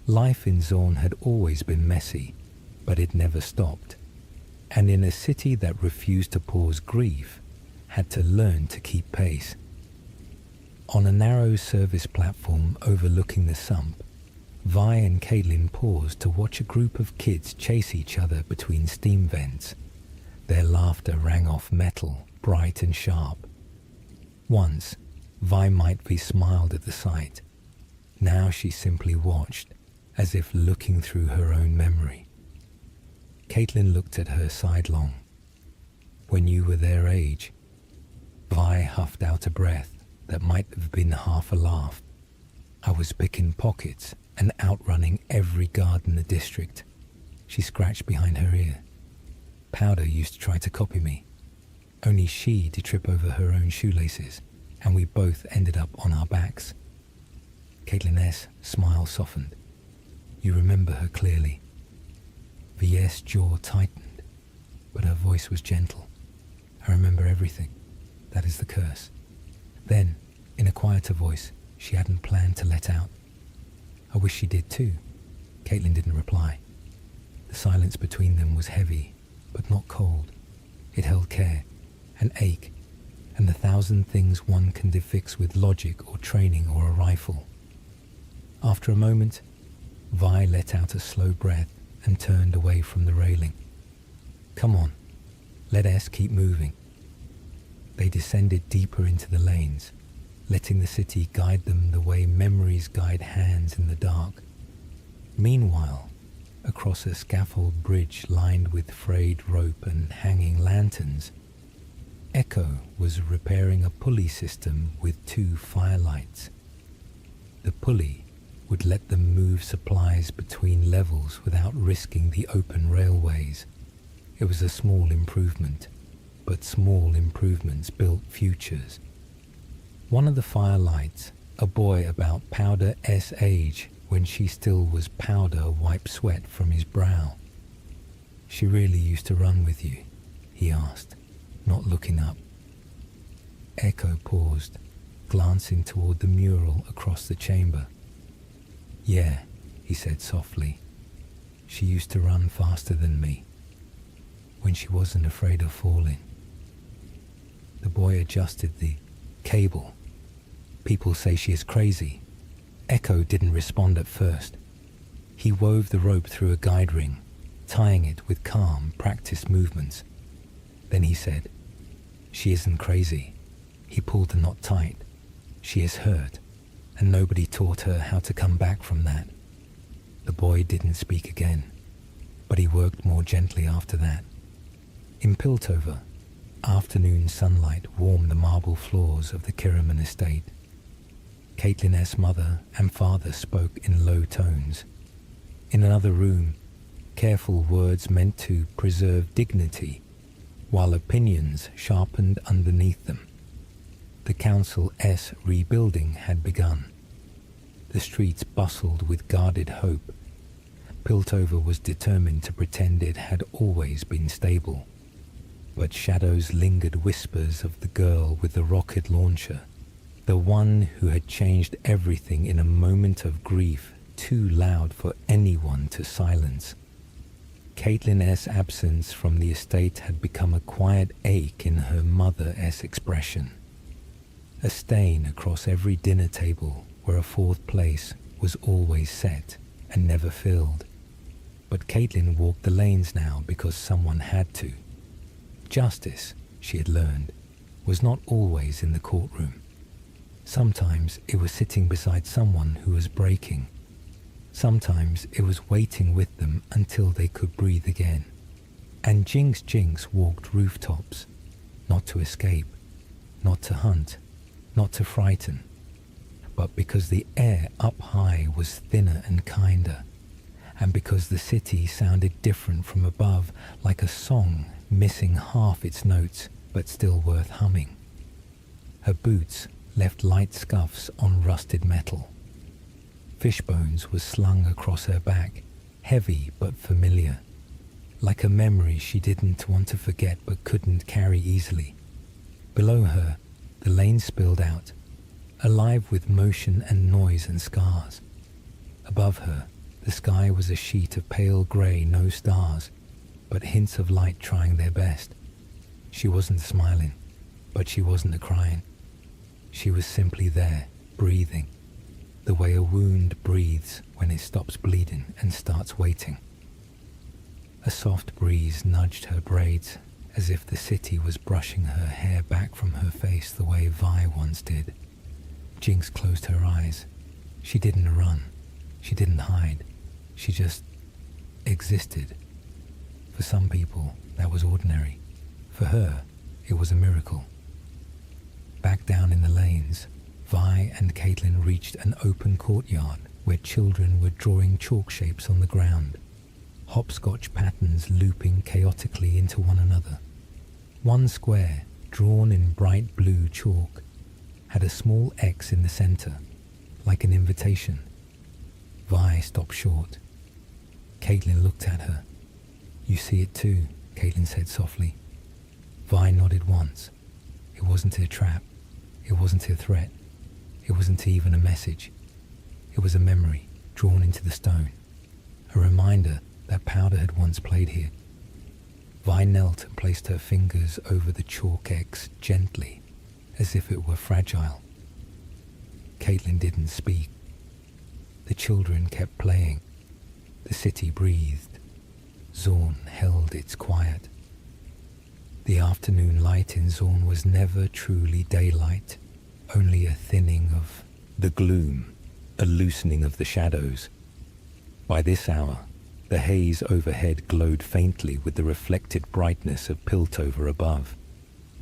Life in Zaun had always been messy, but it never stopped. And in a city that refused to pause grief, had to learn to keep pace. On a narrow service platform overlooking the sump, Vi and Caitlin paused to watch a group of kids chase each other between steam vents. Their laughter rang off metal, bright and sharp. Once, Vi Mightby smiled at the sight. Now she simply watched, as if looking through her own memory. Caitlin looked at her sidelong. When you were their age, Vi huffed out a breath that might have been half a laugh. I was picking pockets and outrunning every guard in the district. She scratched behind her ear. Powder used to try to copy me. Only she did trip over her own shoelaces, and we both ended up on our backs. Caitlin S.'s smile softened. You remember her clearly. V.S.'s jaw tightened, but her voice was gentle. I remember everything. That is the curse. Then, in a quieter voice she hadn't planned to let out. I wish she did too. Caitlin didn't reply. The silence between them was heavy, but not cold. It held care, an ache, and the thousand things one can fix with logic or training or a rifle. After a moment, Vi let out a slow breath and turned away from the railing. Come on, let S keep moving. They descended deeper into the lanes, letting the city guide them the way memories guide hands in the dark. Meanwhile, across a scaffold bridge lined with frayed rope and hanging lanterns, Echo was repairing a pulley system with 2 firelights. The pulley would let them move supplies between levels without risking the open railways. It was a small improvement, but small improvements built futures. One of the firelights, a boy about Powder S age when she still was Powder, wiped sweat from his brow. She really used to run with you? He asked, not looking up. Echo paused, glancing toward the mural across the chamber. Yeah, he said softly. She used to run faster than me, when she wasn't afraid of falling. The boy adjusted the cable. People say she is crazy. Echo didn't respond at first. He wove the rope through a guide ring, tying it with calm, practiced movements. Then he said, she isn't crazy. He pulled the knot tight. She is hurt, and nobody taught her how to come back from that. The boy didn't speak again, but he worked more gently after that. In Piltover, afternoon sunlight warmed the marble floors of the Kiraman estate. Caitlin S. mother and father spoke in low tones. In another room, careful words meant to preserve dignity, while opinions sharpened underneath them. The Council S rebuilding had begun. The streets bustled with guarded hope. Piltover was determined to pretend it had always been stable. But shadows lingered, whispers of the girl with the rocket launcher, the one who had changed everything in a moment of grief too loud for anyone to silence. Caitlin S.'s absence from the estate had become a quiet ache in her Mother S. expression, a stain across every dinner table where a 4th place was always set and never filled. But Caitlin walked the lanes now because someone had to. Justice, she had learned, was not always in the courtroom. Sometimes it was sitting beside someone who was breaking. Sometimes it was waiting with them until they could breathe again. And Jinx walked rooftops, not to escape, not to hunt, not to frighten, but because the air up high was thinner and kinder, and because the city sounded different from above, like a song missing half its notes but still worth humming. Her boots left light scuffs on rusted metal. Fishbones was slung across her back, heavy but familiar, like a memory she didn't want to forget but couldn't carry easily. Below her, the lane spilled out, alive with motion and noise and scars. Above her, the sky was a sheet of pale grey, no stars, but hints of light trying their best. She wasn't smiling, but she wasn't crying. She was simply there, breathing. the way a wound breathes when it stops bleeding and starts waiting. A soft breeze nudged her braids, as if the city was brushing her hair back from her face the way Vi once did. Jinx closed her eyes. She didn't run. She didn't hide. She just existed. For some people, that was ordinary. For her, it was a miracle. Back down in the lanes, Vi and Caitlin reached an open courtyard where children were drawing chalk shapes on the ground, hopscotch patterns looping chaotically into one another. One square, drawn in bright blue chalk, had a small X in the center, like an invitation. Vi stopped short. Caitlin looked at her. "You see it too," Caitlin said softly. Vi nodded once. It wasn't a trap. It wasn't a threat. It wasn't even a message. It was a memory drawn into the stone. A reminder that powder had once played here. Vi knelt and placed her fingers over the chalk X gently, as if it were fragile. Caitlin didn't speak. The children kept playing. The city breathed. Zaun held its quiet. The afternoon light in Zaun was never truly daylight, only a thinning of the gloom, a loosening of the shadows. By this hour, the haze overhead glowed faintly with the reflected brightness of Piltover above,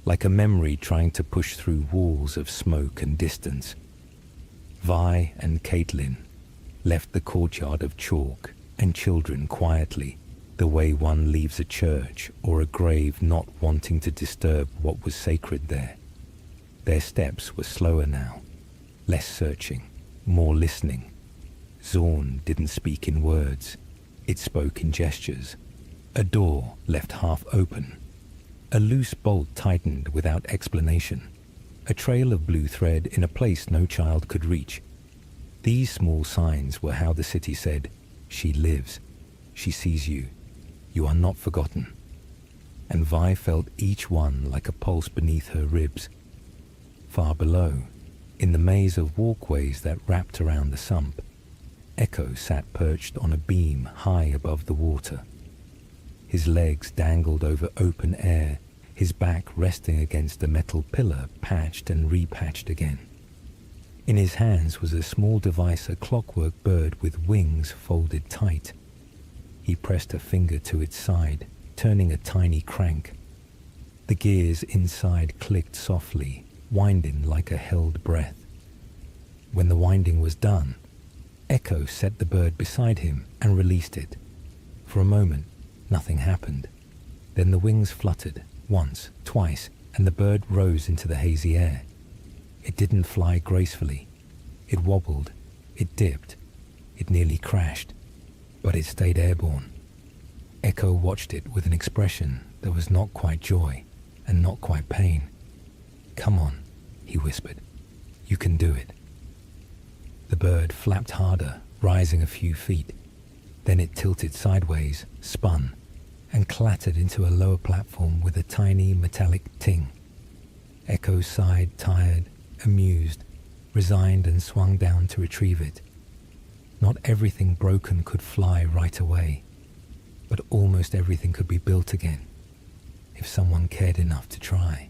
like a memory trying to push through walls of smoke and distance. Vi and Caitlin left the courtyard of chalk and children quietly, the way one leaves a church or a grave not wanting to disturb what was sacred there. Their steps were slower now, less searching, more listening. Zaun didn't speak in words. It spoke in gestures. A door left half open. A loose bolt tightened without explanation. A trail of blue thread in a place no child could reach. These small signs were how the city said, "She lives. She sees you. You are not forgotten." And Vi felt each one like a pulse beneath her ribs. Far below, in the maze of walkways that wrapped around the sump, Echo sat perched on a beam high above the water. His legs dangled over open air, his back resting against a metal pillar patched and repatched again. In his hands was a small device, a clockwork bird with wings folded tight. He pressed a finger to its side, turning a tiny crank. The gears inside clicked softly, winding like a held breath. When the winding was done, Echo set the bird beside him and released it. For a moment, nothing happened. Then the wings fluttered, once, twice, and the bird rose into the hazy air. It didn't fly gracefully. It wobbled, it dipped, it nearly crashed, but it stayed airborne. Echo watched it with an expression that was not quite joy and not quite pain. "Come on," he whispered. "You can do it." The bird flapped harder, rising a few feet. Then it tilted sideways, spun, and clattered into a lower platform with a tiny metallic ting. Echo sighed, tired, amused, resigned, and swung down to retrieve it. Not everything broken could fly right away, but almost everything could be built again, if someone cared enough to try.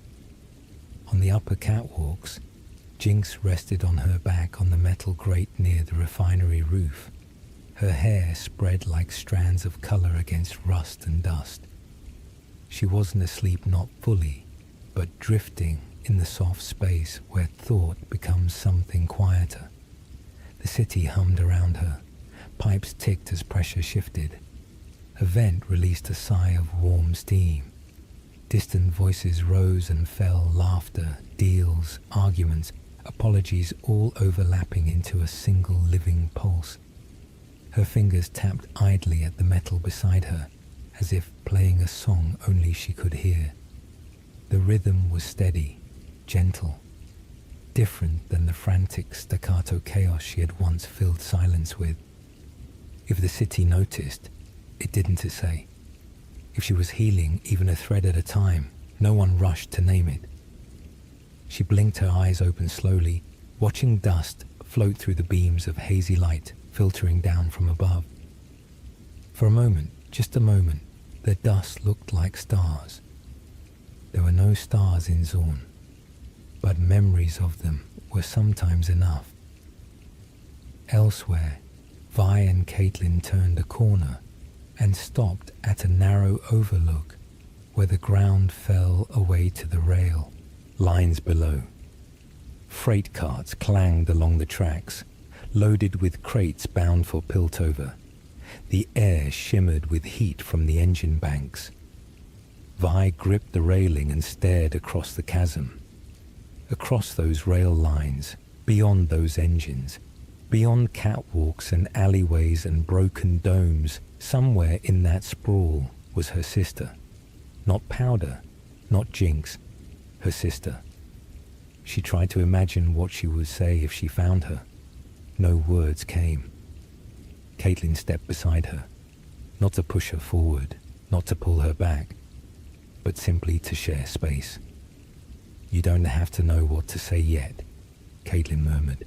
On the upper catwalks, Jinx rested on her back on the metal grate near the refinery roof. Her hair spread like strands of color against rust and dust. She wasn't asleep, not fully, but drifting in the soft space where thought becomes something quieter. The city hummed around her. Pipes ticked as pressure shifted. A vent released a sigh of warm steam. Distant voices rose and fell, laughter, deals, arguments, apologies, all overlapping into a single living pulse. Her fingers tapped idly at the metal beside her, as if playing a song only she could hear. The rhythm was steady, gentle, different than the frantic staccato chaos she had once filled silence with. If the city noticed, it didn't to say. If she was healing even a thread at a time, no one rushed to name it. She blinked her eyes open slowly, watching dust float through the beams of hazy light filtering down from above. For a moment, just a moment, the dust looked like stars. There were no stars in Zaun, but memories of them were sometimes enough. Elsewhere, Vi and Caitlin turned a corner and stopped at a narrow overlook where the ground fell away to the rail lines below. Freight carts clanged along the tracks, loaded with crates bound for Piltover. The air shimmered with heat from the engine banks. Vi gripped the railing and stared across the chasm. Across those rail lines, beyond those engines, beyond catwalks and alleyways and broken domes, somewhere in that sprawl was her sister. Not Powder, not Jinx, her sister. She tried to imagine what she would say if she found her. No words came. Caitlin stepped beside her, not to push her forward, not to pull her back, but simply to share space. "You don't have to know what to say yet," Caitlin murmured.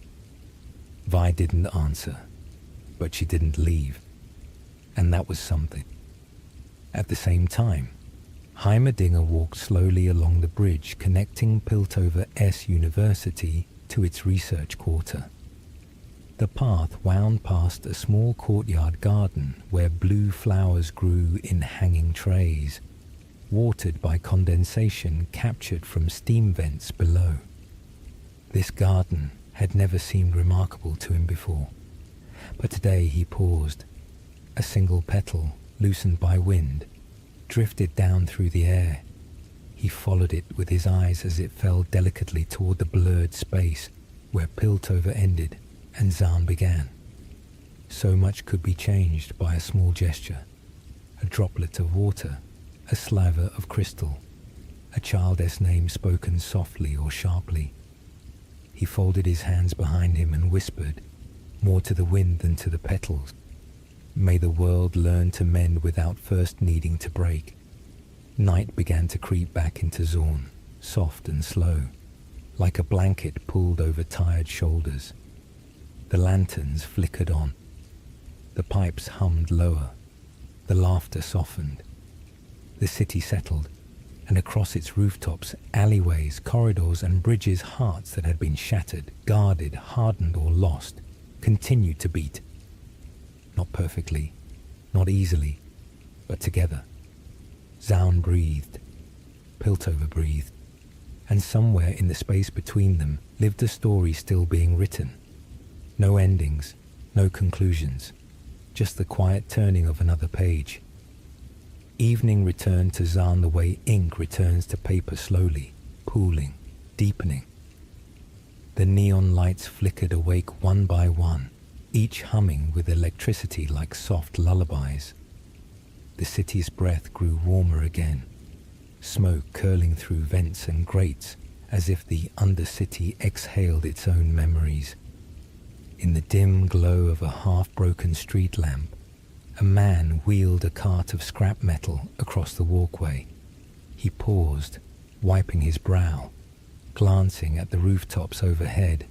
Vi didn't answer, but she didn't leave, and that was something. At the same time, Heimerdinger walked slowly along the bridge connecting Piltover S University to its research quarter. The path wound past a small courtyard garden where blue flowers grew in hanging trays, watered by condensation captured from steam vents below. This garden had never seemed remarkable to him before, but today he paused. A single petal, loosened by wind, drifted down through the air. He followed it with his eyes as it fell delicately toward the blurred space where Piltover ended and Zaun began. So much could be changed by a small gesture, a droplet of water, a sliver of crystal, a childish name spoken softly or sharply. He folded his hands behind him and whispered, more to the wind than to the petals, "May the world learn to mend without first needing to break." Night began to creep back into Zaun, soft and slow, like a blanket pulled over tired shoulders. The lanterns flickered on. The pipes hummed lower. The laughter softened. The city settled, and across its rooftops, alleyways, corridors, and bridges, hearts that had been shattered, guarded, hardened, or lost, continued to beat. Not perfectly, not easily, but together. Zaun breathed. Piltover breathed. And somewhere in the space between them lived a story still being written. No endings, no conclusions, just the quiet turning of another page. Evening returned to Zaun the way ink returns to paper, slowly, pooling, deepening. The neon lights flickered awake one by one, each humming with electricity like soft lullabies. The city's breath grew warmer again, smoke curling through vents and grates as if the undercity exhaled its own memories. In the dim glow of a half-broken street lamp, a man wheeled a cart of scrap metal across the walkway. He paused, wiping his brow, glancing at the rooftops overhead,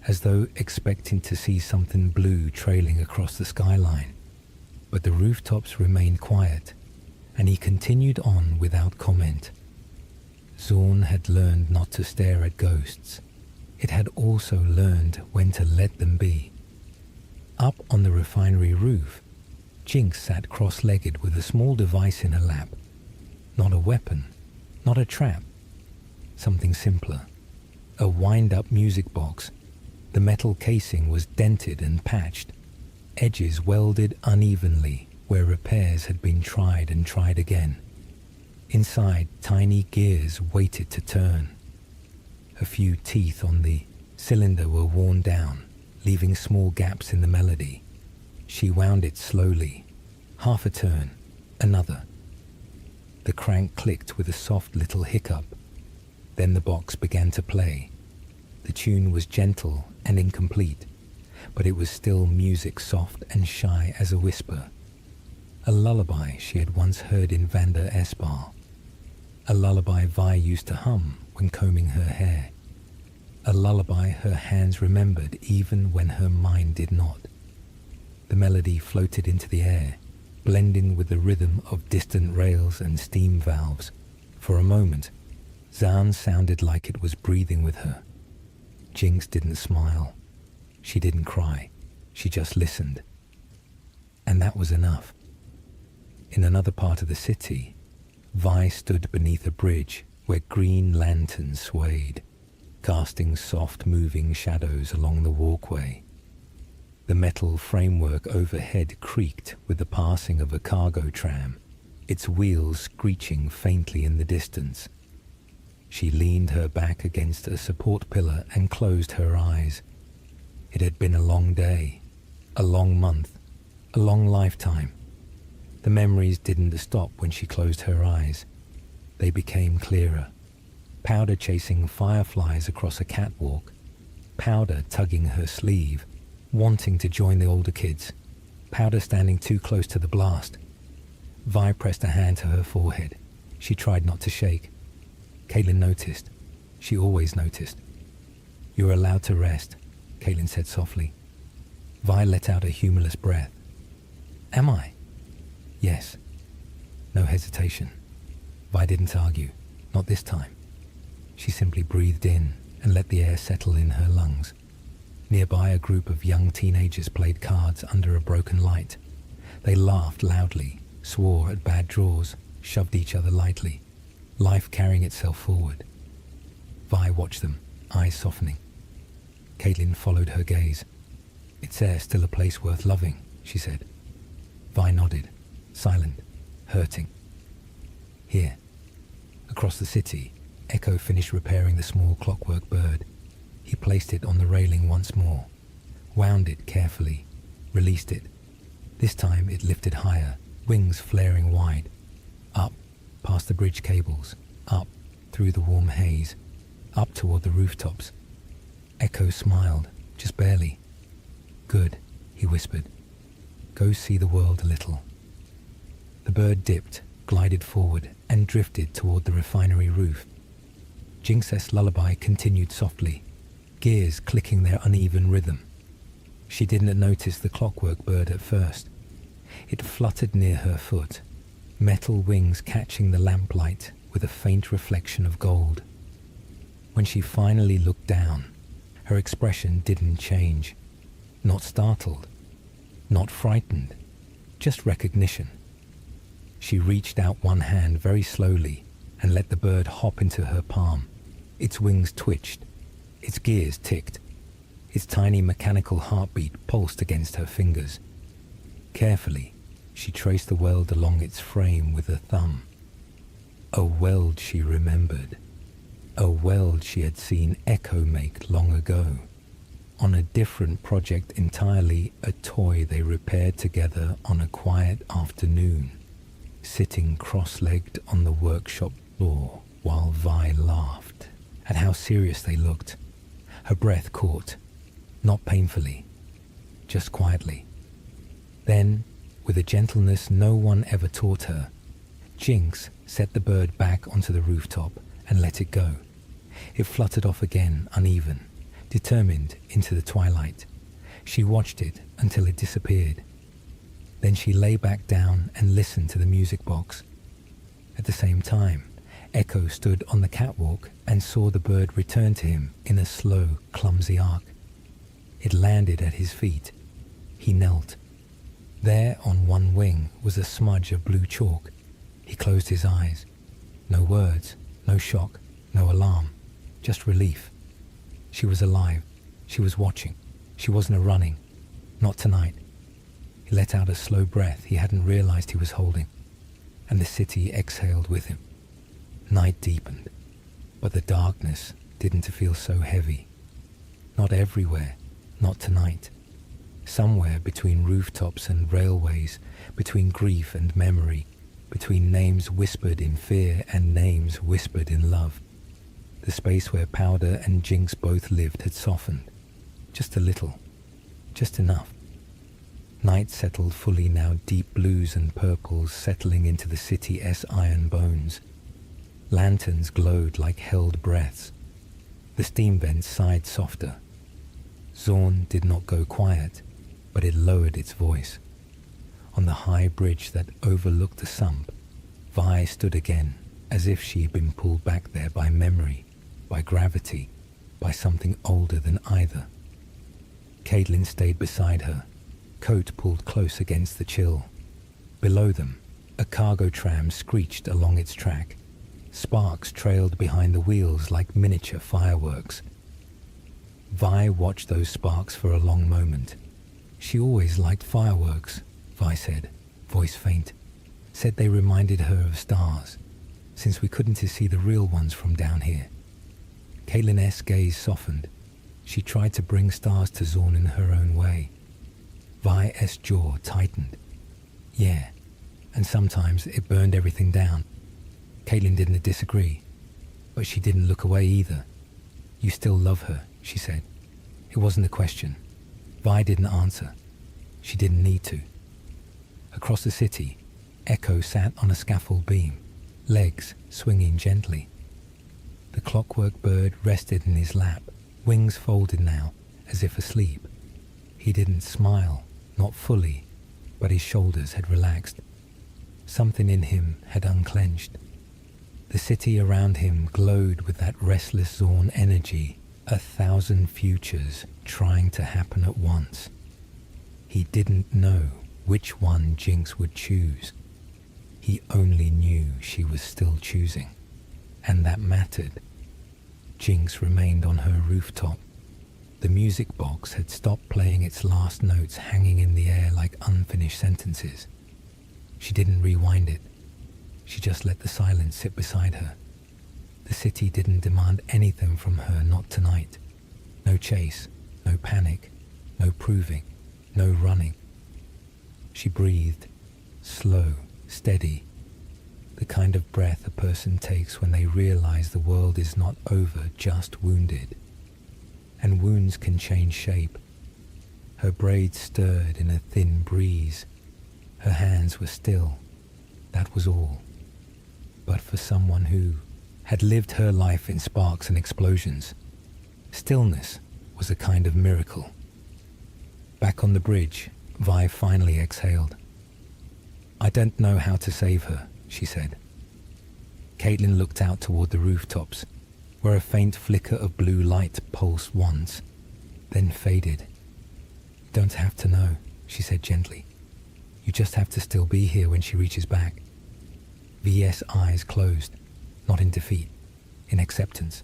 as though expecting to see something blue trailing across the skyline. But the rooftops remained quiet, and he continued on without comment. Zaun had learned not to stare at ghosts. It had also learned when to let them be. Up on the refinery roof, Jinx sat cross-legged with a small device in her lap. Not a weapon, not a trap. Something simpler. A wind-up music box. The metal casing was dented and patched, edges welded unevenly where repairs had been tried and tried again. Inside, tiny gears waited to turn. A few teeth on the cylinder were worn down, leaving small gaps in the melody. She wound it slowly. Half a turn, another. The crank clicked with a soft little hiccup. Then the box began to play. The tune was gentle and incomplete, but it was still music soft and shy as a whisper. A lullaby she had once heard in Vander Espar. A lullaby Vi used to hum when combing her hair. a lullaby her hands remembered even when her mind did not. The melody floated into the air, blending with the rhythm of distant rails and steam valves. For a moment, Zaun sounded like it was breathing with her. Jinx didn't smile. She didn't cry. She just listened. And that was enough. In another part of the city, Vi stood beneath a bridge where green lanterns swayed, casting soft moving shadows along the walkway. The metal framework overhead creaked with the passing of a cargo tram, its wheels screeching faintly in the distance. She leaned her back against a support pillar and closed her eyes. It had been a long day, a long month, a long lifetime. The memories didn't stop when she closed her eyes. They became clearer. Powder chasing fireflies across a catwalk, Powder tugging her sleeve, wanting to join the older kids, Powder standing too close to the blast. Vi pressed a hand to her forehead. She tried not to shake. Caitlin noticed. She always noticed. "You're allowed to rest," Caitlin said softly. Vi let out a humorless breath. "Am I?" "Yes." No hesitation. Vi didn't argue. Not this time. She simply breathed in and let the air settle in her lungs. Nearby, a group of young teenagers played cards under a broken light. They laughed loudly, swore at bad draws, shoved each other lightly, life carrying itself forward. Vi watched them, eyes softening. Caitlin followed her gaze. "It's still a place worth loving," she said. Vi nodded, silent, hurting. Here. Across the city, Echo finished repairing the small clockwork bird. He placed it on the railing once more, wound it carefully, released it. This time it lifted higher, wings flaring wide. Up, past the bridge cables, up, through the warm haze, up toward the rooftops. Echo smiled, just barely. "Good," he whispered. "Go see the world a little." The bird dipped, glided forward, and drifted toward the refinery roof. Jinx's lullaby continued softly, gears clicking their uneven rhythm. She didn't notice the clockwork bird at first. It fluttered near her foot, metal wings catching the lamplight with a faint reflection of gold. When she finally looked down, her expression didn't change. Not startled, not frightened, just recognition. She reached out one hand very slowly and let the bird hop into her palm. Its wings twitched, its gears ticked, its tiny mechanical heartbeat pulsed against her fingers. Carefully, she traced the weld along its frame with her thumb. A weld she remembered. A weld she had seen Echo make long ago. On a different project entirely, a toy they repaired together on a quiet afternoon, sitting cross-legged on the workshop floor while Vi laughed at how serious they looked. Her breath caught, not painfully, just quietly. Then, with a gentleness no one ever taught her, Jinx set the bird back onto the rooftop and let it go. It fluttered off again, uneven, determined, into the twilight. She watched it until it disappeared. Then she lay back down and listened to the music box. At the same time, Echo stood on the catwalk and saw the bird return to him in a slow, clumsy arc. It landed at his feet. He knelt. There on one wing was a smudge of blue chalk. He closed his eyes. No words, no shock, no alarm, just relief. She was alive. She was watching. She wasn't running. Not tonight. He let out a slow breath he hadn't realized he was holding, and the city exhaled with him. Night deepened, but the darkness didn't feel so heavy. Not everywhere, not tonight. Somewhere between rooftops and railways, between grief and memory, between names whispered in fear and names whispered in love. The space where Powder and Jinx both lived had softened. Just a little. Just enough. Night settled fully now, deep blues and purples settling into the city's iron bones. Lanterns glowed like held breaths. The steam vent sighed softer. Zaun did not go quiet, but it lowered its voice. On the high bridge that overlooked the sump, Vi stood again, as if she had been pulled back there by memory, by gravity, by something older than either. Caitlin stayed beside her, coat pulled close against the chill. Below them, a cargo tram screeched along its track. Sparks trailed behind the wheels like miniature fireworks. Vi watched those sparks for a long moment. She always liked fireworks, Vi said, voice faint. Said they reminded her of stars, since we couldn't see the real ones from down here. Caitlin's gaze softened. She tried to bring stars to Zaun in her own way. Vi's jaw tightened. Yeah, and sometimes it burned everything down. Caitlin didn't disagree, but she didn't look away either. You still love her, she said. It wasn't a question. Vi didn't answer. She didn't need to. Across the city, Echo sat on a scaffold beam, legs swinging gently. The clockwork bird rested in his lap, wings folded now, as if asleep. He didn't smile, not fully, but his shoulders had relaxed. Something in him had unclenched. The city around him glowed with that restless Zaun energy, 1,000 futures trying to happen at once. He didn't know which one Jinx would choose. He only knew she was still choosing, and that mattered. Jinx remained on her rooftop. The music box had stopped playing its last notes hanging in the air like unfinished sentences. She didn't rewind it. She just let the silence sit beside her. The city didn't demand anything from her, not tonight. No chase, no panic, no proving, no running. She breathed, slow, steady, the kind of breath a person takes when they realize the world is not over, just wounded. And wounds can change shape. Her braids stirred in a thin breeze. Her hands were still. That was all. But for someone who had lived her life in sparks and explosions, stillness was a kind of miracle. Back on the bridge, Vi finally exhaled. I don't know how to save her, she said. Caitlin looked out toward the rooftops, where a faint flicker of blue light pulsed once, then faded. You don't have to know, she said gently. You just have to still be here when she reaches back. V's eyes closed, not in defeat, in acceptance.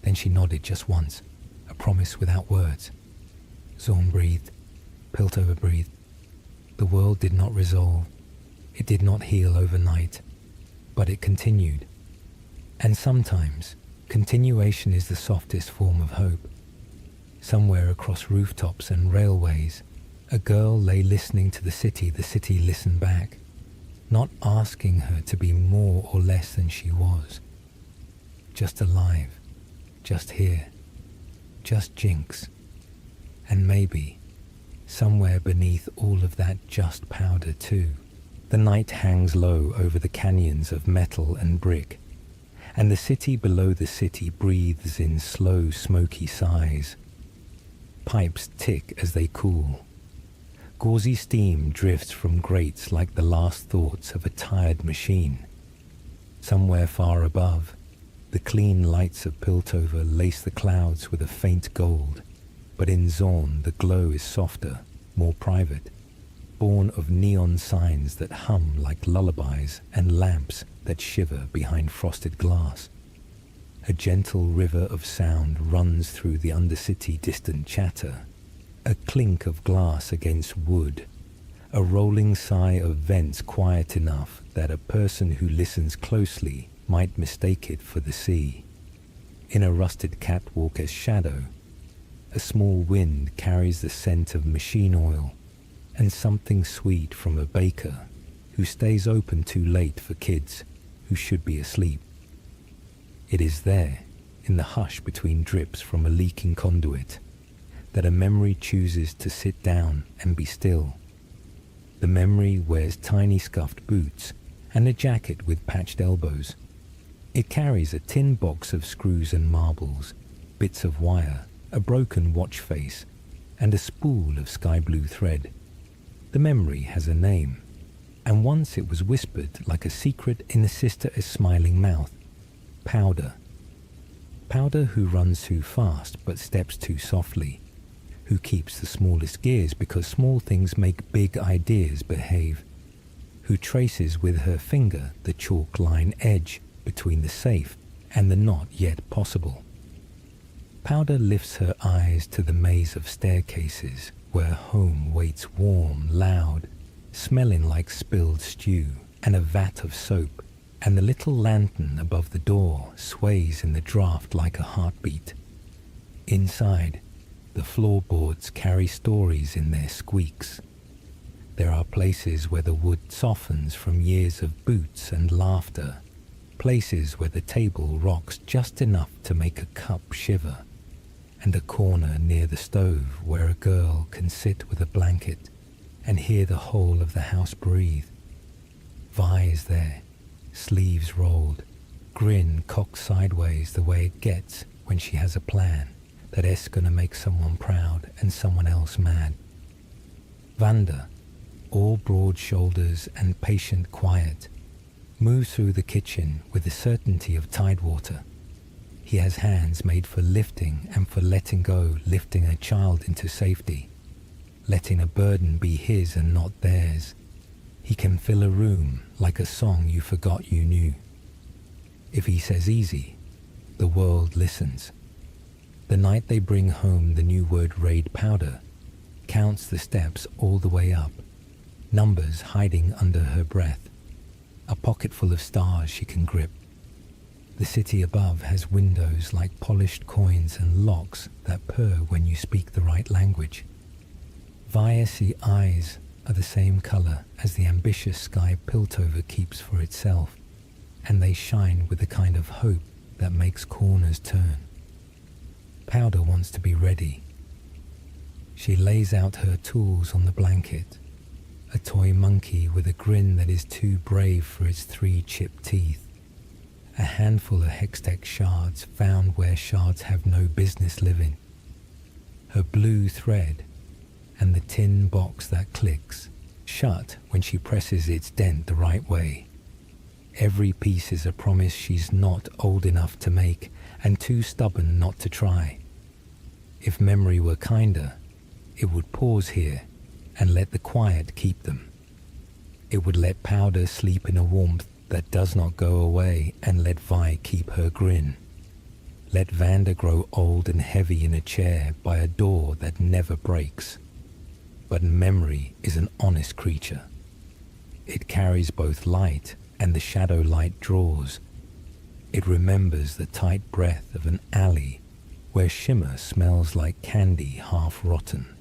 Then she nodded just once, a promise without words. Zaun breathed. Piltover breathed. The world did not resolve. It did not heal overnight, but it continued. And sometimes, continuation is the softest form of hope. Somewhere across rooftops and railways, a girl lay listening to the city listened back, not asking her to be more or less than she was. Just alive, just here, just Jinx. And maybe, somewhere beneath all of that just powder too, the night hangs low over the canyons of metal and brick, and the city below the city breathes in slow, smoky sighs. Pipes tick as they cool. Gauzy steam drifts from grates like the last thoughts of a tired machine. Somewhere far above, the clean lights of Piltover lace the clouds with a faint gold, but in Zaun the glow is softer, more private, born of neon signs that hum like lullabies and lamps that shiver behind frosted glass. A gentle river of sound runs through the undercity distant chatter, a clink of glass against wood, a rolling sigh of vents quiet enough that a person who listens closely might mistake it for the sea. In a rusted catwalk as shadow, a small wind carries the scent of machine oil and something sweet from a baker who stays open too late for kids who should be asleep. It is there, in the hush between drips from a leaking conduit, that a memory chooses to sit down and be still. The memory wears tiny scuffed boots and a jacket with patched elbows. It carries a tin box of screws and marbles, bits of wire, a broken watch face, and a spool of sky blue thread. The memory has a name, and once it was whispered like a secret in the sister's smiling mouth. Powder. Powder, who runs too fast but steps too softly, who keeps the smallest gears because small things make big ideas behave, who traces with her finger the chalk line edge between the safe and the not yet possible. Powder lifts her eyes to the maze of staircases where home waits warm, loud, smelling like spilled stew and a vat of soap, and the little lantern above the door sways in the draught like a heartbeat. Inside, the floorboards carry stories in their squeaks. There are places where the wood softens from years of boots and laughter, places where the table rocks just enough to make a cup shiver, and a corner near the stove where a girl can sit with a blanket and hear the whole of the house breathe. Vi is there, sleeves rolled, grin cocked sideways the way it gets when she has a plan that is gonna make someone proud and someone else mad. Vanda, all broad shoulders and patient quiet, moves through the kitchen with the certainty of tidewater. He has hands made for lifting and for letting go, lifting a child into safety, letting a burden be his and not theirs. He can fill a room like a song you forgot you knew. If he says easy, the world listens. The night they bring home the new word raid, Powder counts the steps all the way up, numbers hiding under her breath, a pocket full of stars she can grip. The city above has windows like polished coins and locks that purr when you speak the right language. Viacy eyes are the same color as the ambitious sky Piltover keeps for itself, and they shine with the kind of hope that makes corners turn. Powder wants to be ready. She lays out her tools on the blanket, a toy monkey with a grin that is too brave for its 3 chipped teeth, a handful of hextech shards found where shards have no business living, her blue thread, and the tin box that clicks, shut when she presses its dent the right way. Every piece is a promise she's not old enough to make and too stubborn not to try. If memory were kinder, it would pause here and let the quiet keep them. It would let Powder sleep in a warmth that does not go away and let Vi keep her grin. Let Vanda grow old and heavy in a chair by a door that never breaks. But memory is an honest creature. It carries both light and the shadow light draws. It remembers the tight breath of an alley where shimmer smells like candy half rotten,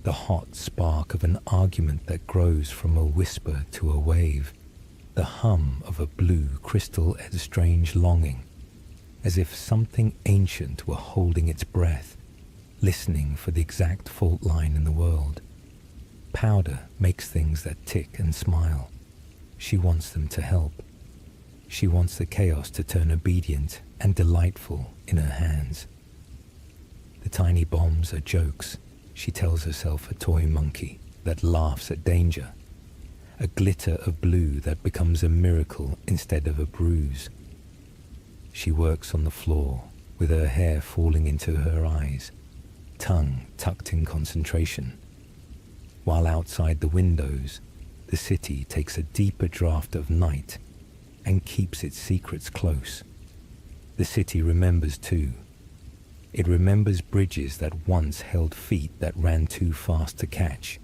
the hot spark of an argument that grows from a whisper to a wave, the hum of a blue crystal as strange longing, as if something ancient were holding its breath, listening for the exact fault line in the world. Powder makes things that tick and smile. She wants them to help. She wants the chaos to turn obedient and delightful in her hands. The tiny bombs are jokes, she tells herself, a toy monkey that laughs at danger, a glitter of blue that becomes a miracle instead of a bruise. She works on the floor with her hair falling into her eyes, tongue tucked in concentration, while outside the windows, the city takes a deeper draught of night and keeps its secrets close. The city remembers too. It remembers bridges that once held feet that ran too fast to catch.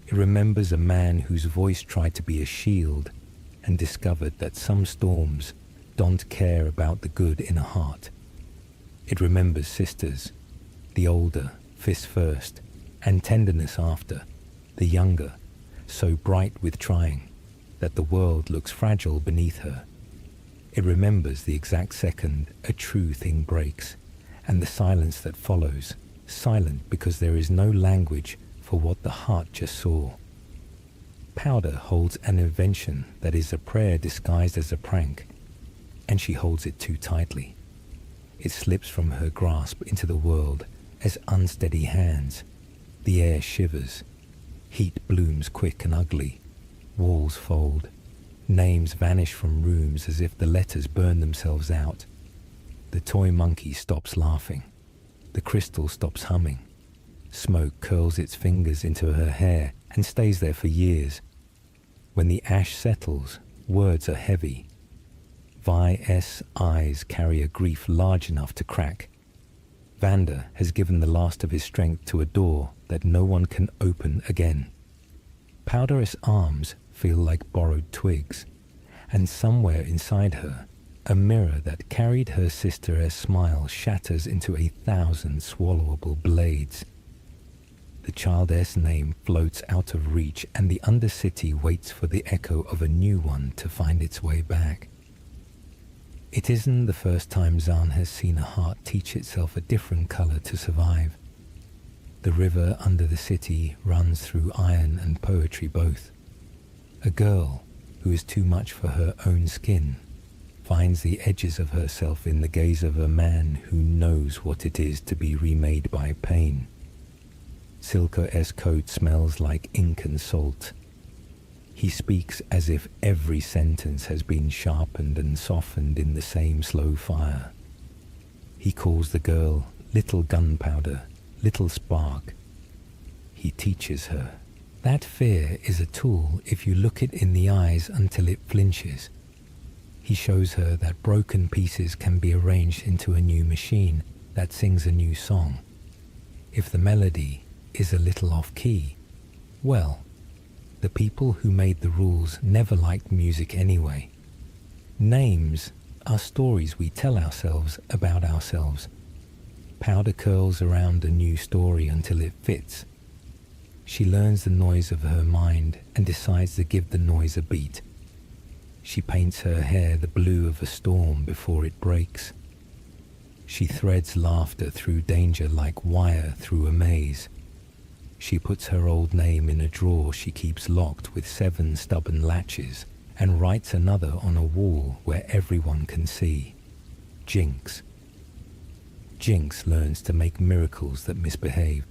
It remembers a man whose voice tried to be a shield and discovered that some storms don't care about the good in a heart. It remembers sisters, the older, fist first, and tenderness after, the younger, so bright with trying that the world looks fragile beneath her. It remembers the exact second a true thing breaks, and the silence that follows, silent because there is no language for what the heart just saw. Powder holds an invention that is a prayer disguised as a prank, and she holds it too tightly. It slips from her grasp into the world as unsteady hands. The air shivers. Heat blooms quick and ugly. Walls fold. Names vanish from rooms as if the letters burn themselves out. The toy monkey stops laughing. The crystal stops humming. Smoke curls its fingers into her hair and stays there for years. When the ash settles, words are heavy. Vi-S eyes carry a grief large enough to crack. Vander has given the last of his strength to a door that no one can open again. Powder's arms feel like borrowed twigs, and somewhere inside her, a mirror that carried her sister's smile shatters into 1,000 swallowable blades. The child's name floats out of reach, and the Undercity waits for the echo of a new one to find its way back. It isn't the first time Zaun has seen a heart teach itself a different color to survive. The river under the city runs through iron and poetry both. A girl who is too much for her own skin finds the edges of herself in the gaze of a man who knows what it is to be remade by pain. Silco's coat smells like ink and salt. He speaks as if every sentence has been sharpened and softened in the same slow fire. He calls the girl little gunpowder, little spark. He teaches her. That fear is a tool if you look it in the eyes until it flinches. He shows her that broken pieces can be arranged into a new machine that sings a new song. If the melody is a little off-key, well, the people who made the rules never liked music anyway. Names are stories we tell ourselves about ourselves. Powder curls around a new story until it fits. She learns the noise of her mind and decides to give the noise a beat. She paints her hair the blue of a storm before it breaks. She threads laughter through danger like wire through a maze. She puts her old name in a drawer she keeps locked with 7 stubborn latches and writes another on a wall where everyone can see. Jinx. Jinx learns to make miracles that misbehave.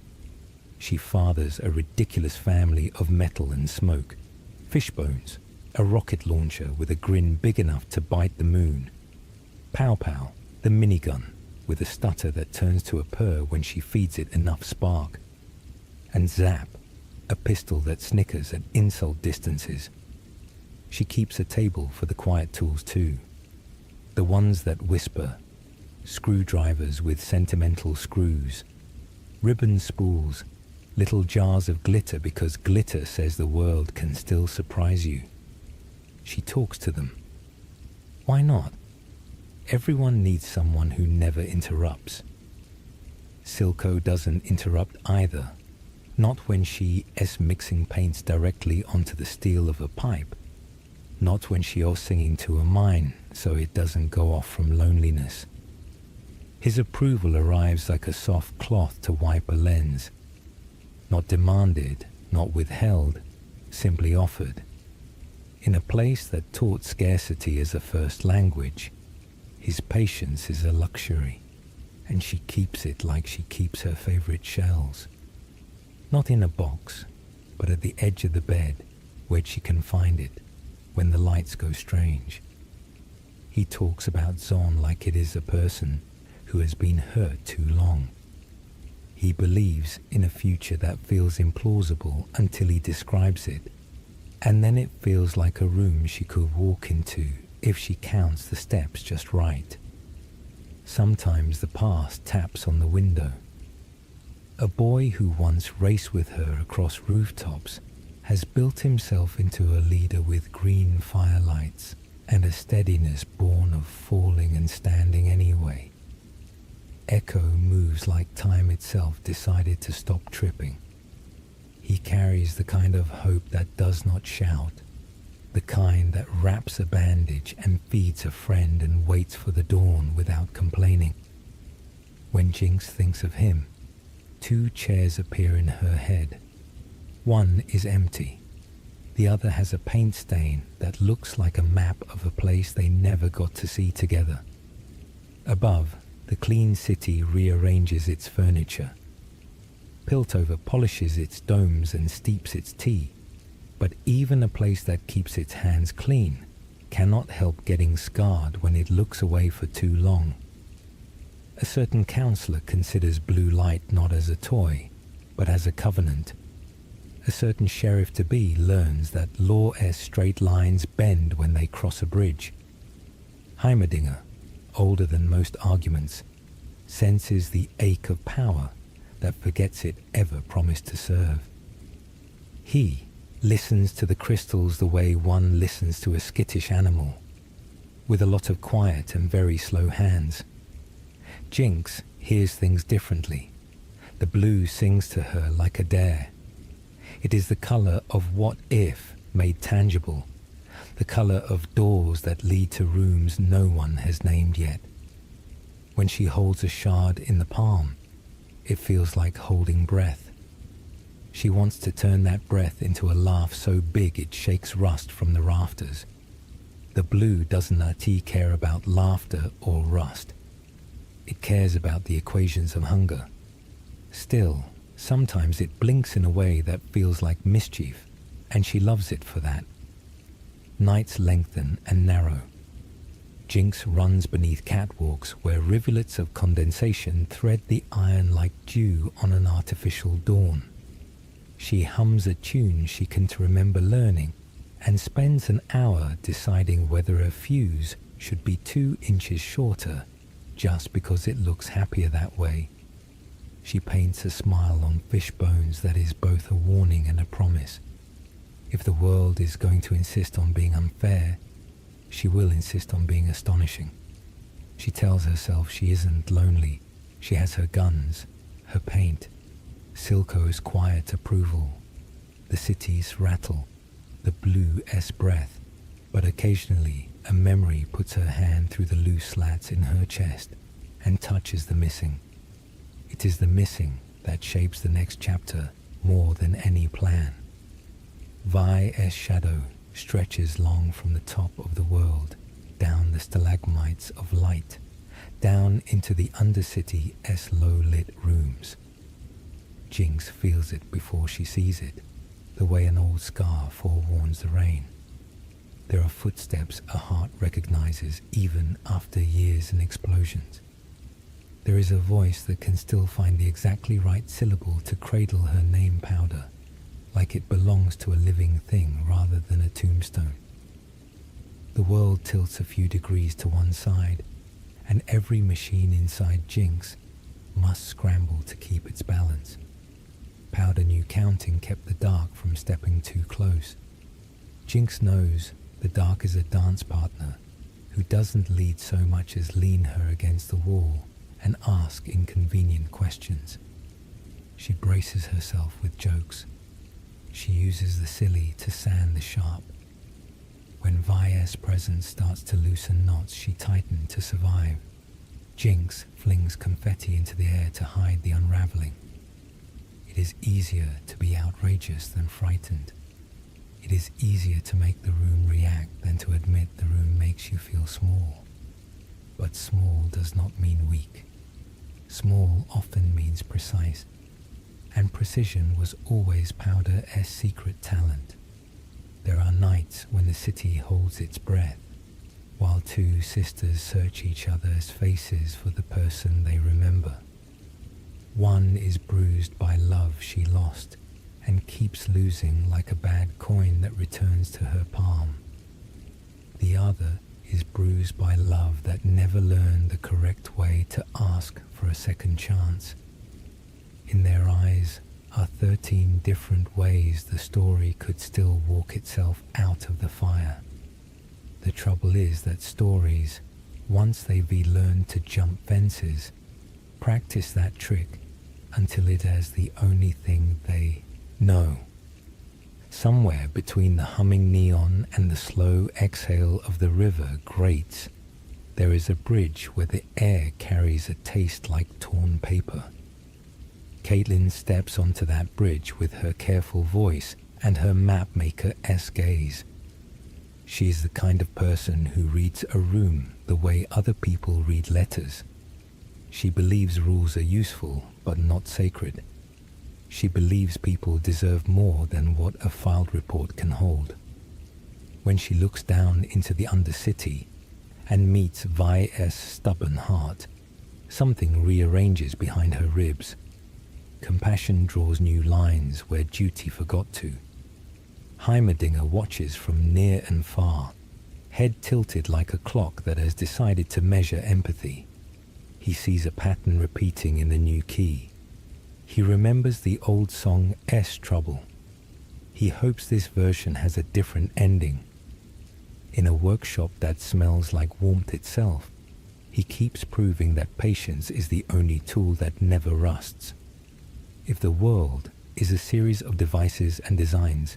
She fathers a ridiculous family of metal and smoke, fishbones, a rocket launcher with a grin big enough to bite the moon, Pow Pow, the minigun with a stutter that turns to a purr when she feeds it enough spark, and Zap, a pistol that snickers at insult distances. She keeps a table for the quiet tools too, the ones that whisper, screwdrivers with sentimental screws, ribbon spools, little jars of glitter because glitter says the world can still surprise you. She talks to them. Why not? Everyone needs someone who never interrupts. Silco doesn't interrupt either. Not when she is mixing paints directly onto the steel of a pipe. Not when she is singing to a mine so it doesn't go off from loneliness. His approval arrives like a soft cloth to wipe a lens. Not demanded, not withheld, simply offered. In a place that taught scarcity as a first language, his patience is a luxury, and she keeps it like she keeps her favorite shells. Not in a box, but at the edge of the bed, where she can find it when the lights go strange. He talks about Zaun like it is a person who has been hurt too long. He believes in a future that feels implausible until he describes it, and then it feels like a room she could walk into if she counts the steps just right. Sometimes the past taps on the window. A boy who once raced with her across rooftops has built himself into a leader with green firelights and a steadiness born of falling and standing anyway. Echo moves like time itself decided to stop tripping. He carries the kind of hope that does not shout, the kind that wraps a bandage and feeds a friend and waits for the dawn without complaining. When Jinx thinks of him, 2 chairs appear in her head. One is empty. The other has a paint stain that looks like a map of a place they never got to see together. Above, The clean city rearranges its furniture. Piltover polishes its domes and steeps its tea, but even a place that keeps its hands clean cannot help getting scarred when it looks away for too long. A certain counselor considers blue light not as a toy, but as a covenant. A certain sheriff-to-be learns that law-s straight lines bend when they cross a bridge. Heimerdinger, older than most arguments, senses the ache of power that forgets it ever promised to serve. He listens to the crystals the way one listens to a skittish animal, with a lot of quiet and very slow hands. Jinx hears things differently. The blue sings to her like a dare. It is the colour of what if made tangible, the colour of doors that lead to rooms no one has named yet. When she holds a shard in the palm, it feels like holding breath. She wants to turn that breath into a laugh so big it shakes rust from the rafters. The blue doesn't care about laughter or rust. It cares about the equations of hunger. Still, sometimes it blinks in a way that feels like mischief, and she loves it for that. Nights lengthen and narrow. Jinx runs beneath catwalks where rivulets of condensation thread the iron like dew on an artificial dawn. She hums a tune she can remember learning and spends an hour deciding whether a fuse should be 2 inches shorter just because it looks happier that way. She paints a smile on fish bones that is both a warning and a promise. If the world is going to insist on being unfair, she will insist on being astonishing. She tells herself she isn't lonely. She has her guns, her paint, Silco's quiet approval, the city's rattle, the blue-s breath, but occasionally a memory puts her hand through the loose slats in her chest and touches the missing. It is the missing that shapes the next chapter more than any plan. Vi's shadow stretches long from the top of the world, down the stalagmites of light, down into the Undercity's low-lit rooms. Jinx feels it before she sees it, the way an old scar forewarns the rain. There are footsteps a heart recognizes even after years and explosions. There is a voice that can still find the exactly right syllable to cradle her name powder, like it belongs to a living thing rather than a tombstone. The world tilts a few degrees to one side, and every machine inside Jinx must scramble to keep its balance. Powder New Counting kept the dark from stepping too close. Jinx knows the dark is a dance partner who doesn't lead so much as lean her against the wall and ask inconvenient questions. She braces herself with jokes. She uses the silly to sand the sharp. When Vi's presence starts to loosen knots she tightened to survive, Jinx flings confetti into the air to hide the unraveling. It is easier to be outrageous than frightened. It is easier to make the room react than to admit the room makes you feel small. But small does not mean weak. Small often means precise. And precision was always Powder's secret talent. There are nights when the city holds its breath, while two sisters search each other's faces for the person they remember. One is bruised by love she lost and keeps losing like a bad coin that returns to her palm. The other is bruised by love that never learned the correct way to ask for a second chance. In their eyes are 13 different ways the story could still walk itself out of the fire. The trouble is that stories, once they be learned to jump fences, practice that trick until it is the only thing they know. Somewhere between the humming neon and the slow exhale of the river grates, there is a bridge where the air carries a taste like torn paper. Caitlin steps onto that bridge with her careful voice and her mapmaker-esque gaze. She is the kind of person who reads a room the way other people read letters. She believes rules are useful but not sacred. She believes people deserve more than what a filed report can hold. When she looks down into the Undercity and meets Vi's stubborn heart, something rearranges behind her ribs. Compassion draws new lines where duty forgot to. Heimerdinger watches from near and far, head tilted like a clock that has decided to measure empathy. He sees a pattern repeating in the new key. He remembers the old song S Trouble. He hopes this version has a different ending. In a workshop that smells like warmth itself, he keeps proving that patience is the only tool that never rusts. If the world is a series of devices and designs,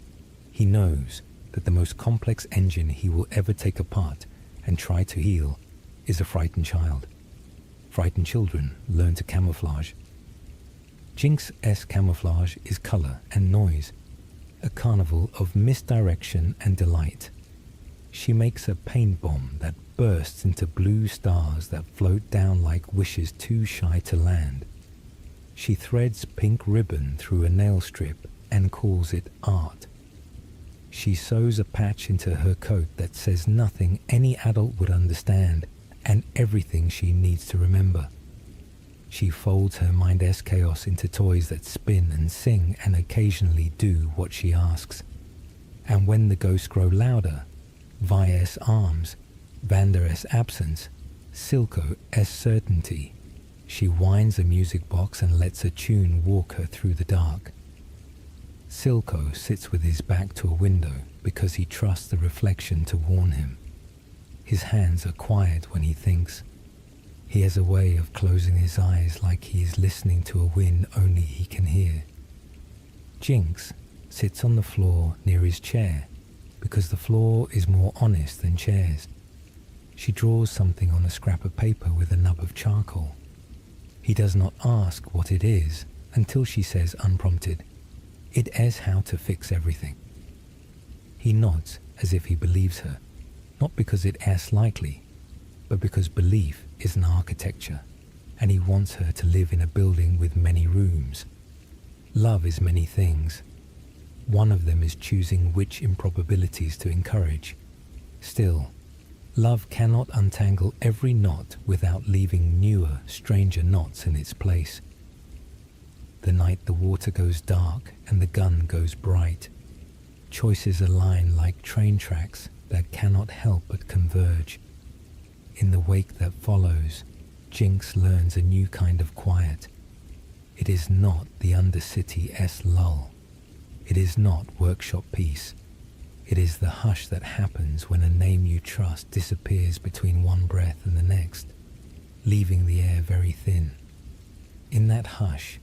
he knows that the most complex engine he will ever take apart and try to heal is a frightened child. Frightened children learn to camouflage. Jinx's camouflage is color and noise, a carnival of misdirection and delight. She makes a paint bomb that bursts into blue stars that float down like wishes too shy to land. She threads pink ribbon through a nail strip and calls it art. She sews a patch into her coat that says nothing any adult would understand and everything she needs to remember. She folds her mind's chaos into toys that spin and sing and occasionally do what she asks. And when the ghosts grow louder, Vi's arms, Vander's absence, Silco's certainty, she winds a music box and lets a tune walk her through the dark. Silco sits with his back to a window because he trusts the reflection to warn him. His hands are quiet when he thinks. He has a way of closing his eyes like he is listening to a wind only he can hear. Jinx sits on the floor near his chair because the floor is more honest than chairs. She draws something on a scrap of paper with a nub of charcoal. He does not ask what it is until she says unprompted, "It is how to fix everything." He nods as if he believes her, not because it is likely, but because belief is an architecture, and he wants her to live in a building with many rooms. Love is many things. One of them is choosing which improbabilities to encourage. Still, love cannot untangle every knot without leaving newer, stranger knots in its place. The night the water goes dark and the gun goes bright, choices align like train tracks that cannot help but converge. In the wake that follows, Jinx learns a new kind of quiet. It is not the Undercity-esque lull. It is not workshop peace. It is the hush that happens when a name you trust disappears between one breath and the next, leaving the air very thin. In that hush,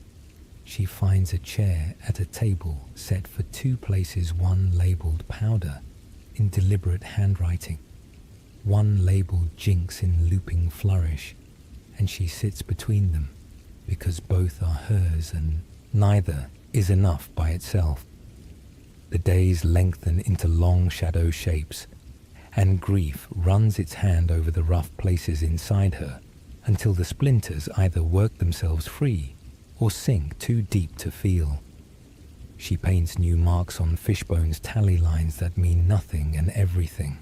she finds a chair at a table set for two places, one labeled powder in deliberate handwriting, one labeled Jinx in looping flourish, and she sits between them because both are hers and neither is enough by itself. The days lengthen into long shadow shapes, and grief runs its hand over the rough places inside her until the splinters either work themselves free or sink too deep to feel. She paints new marks on Fishbone's tally lines that mean nothing and everything.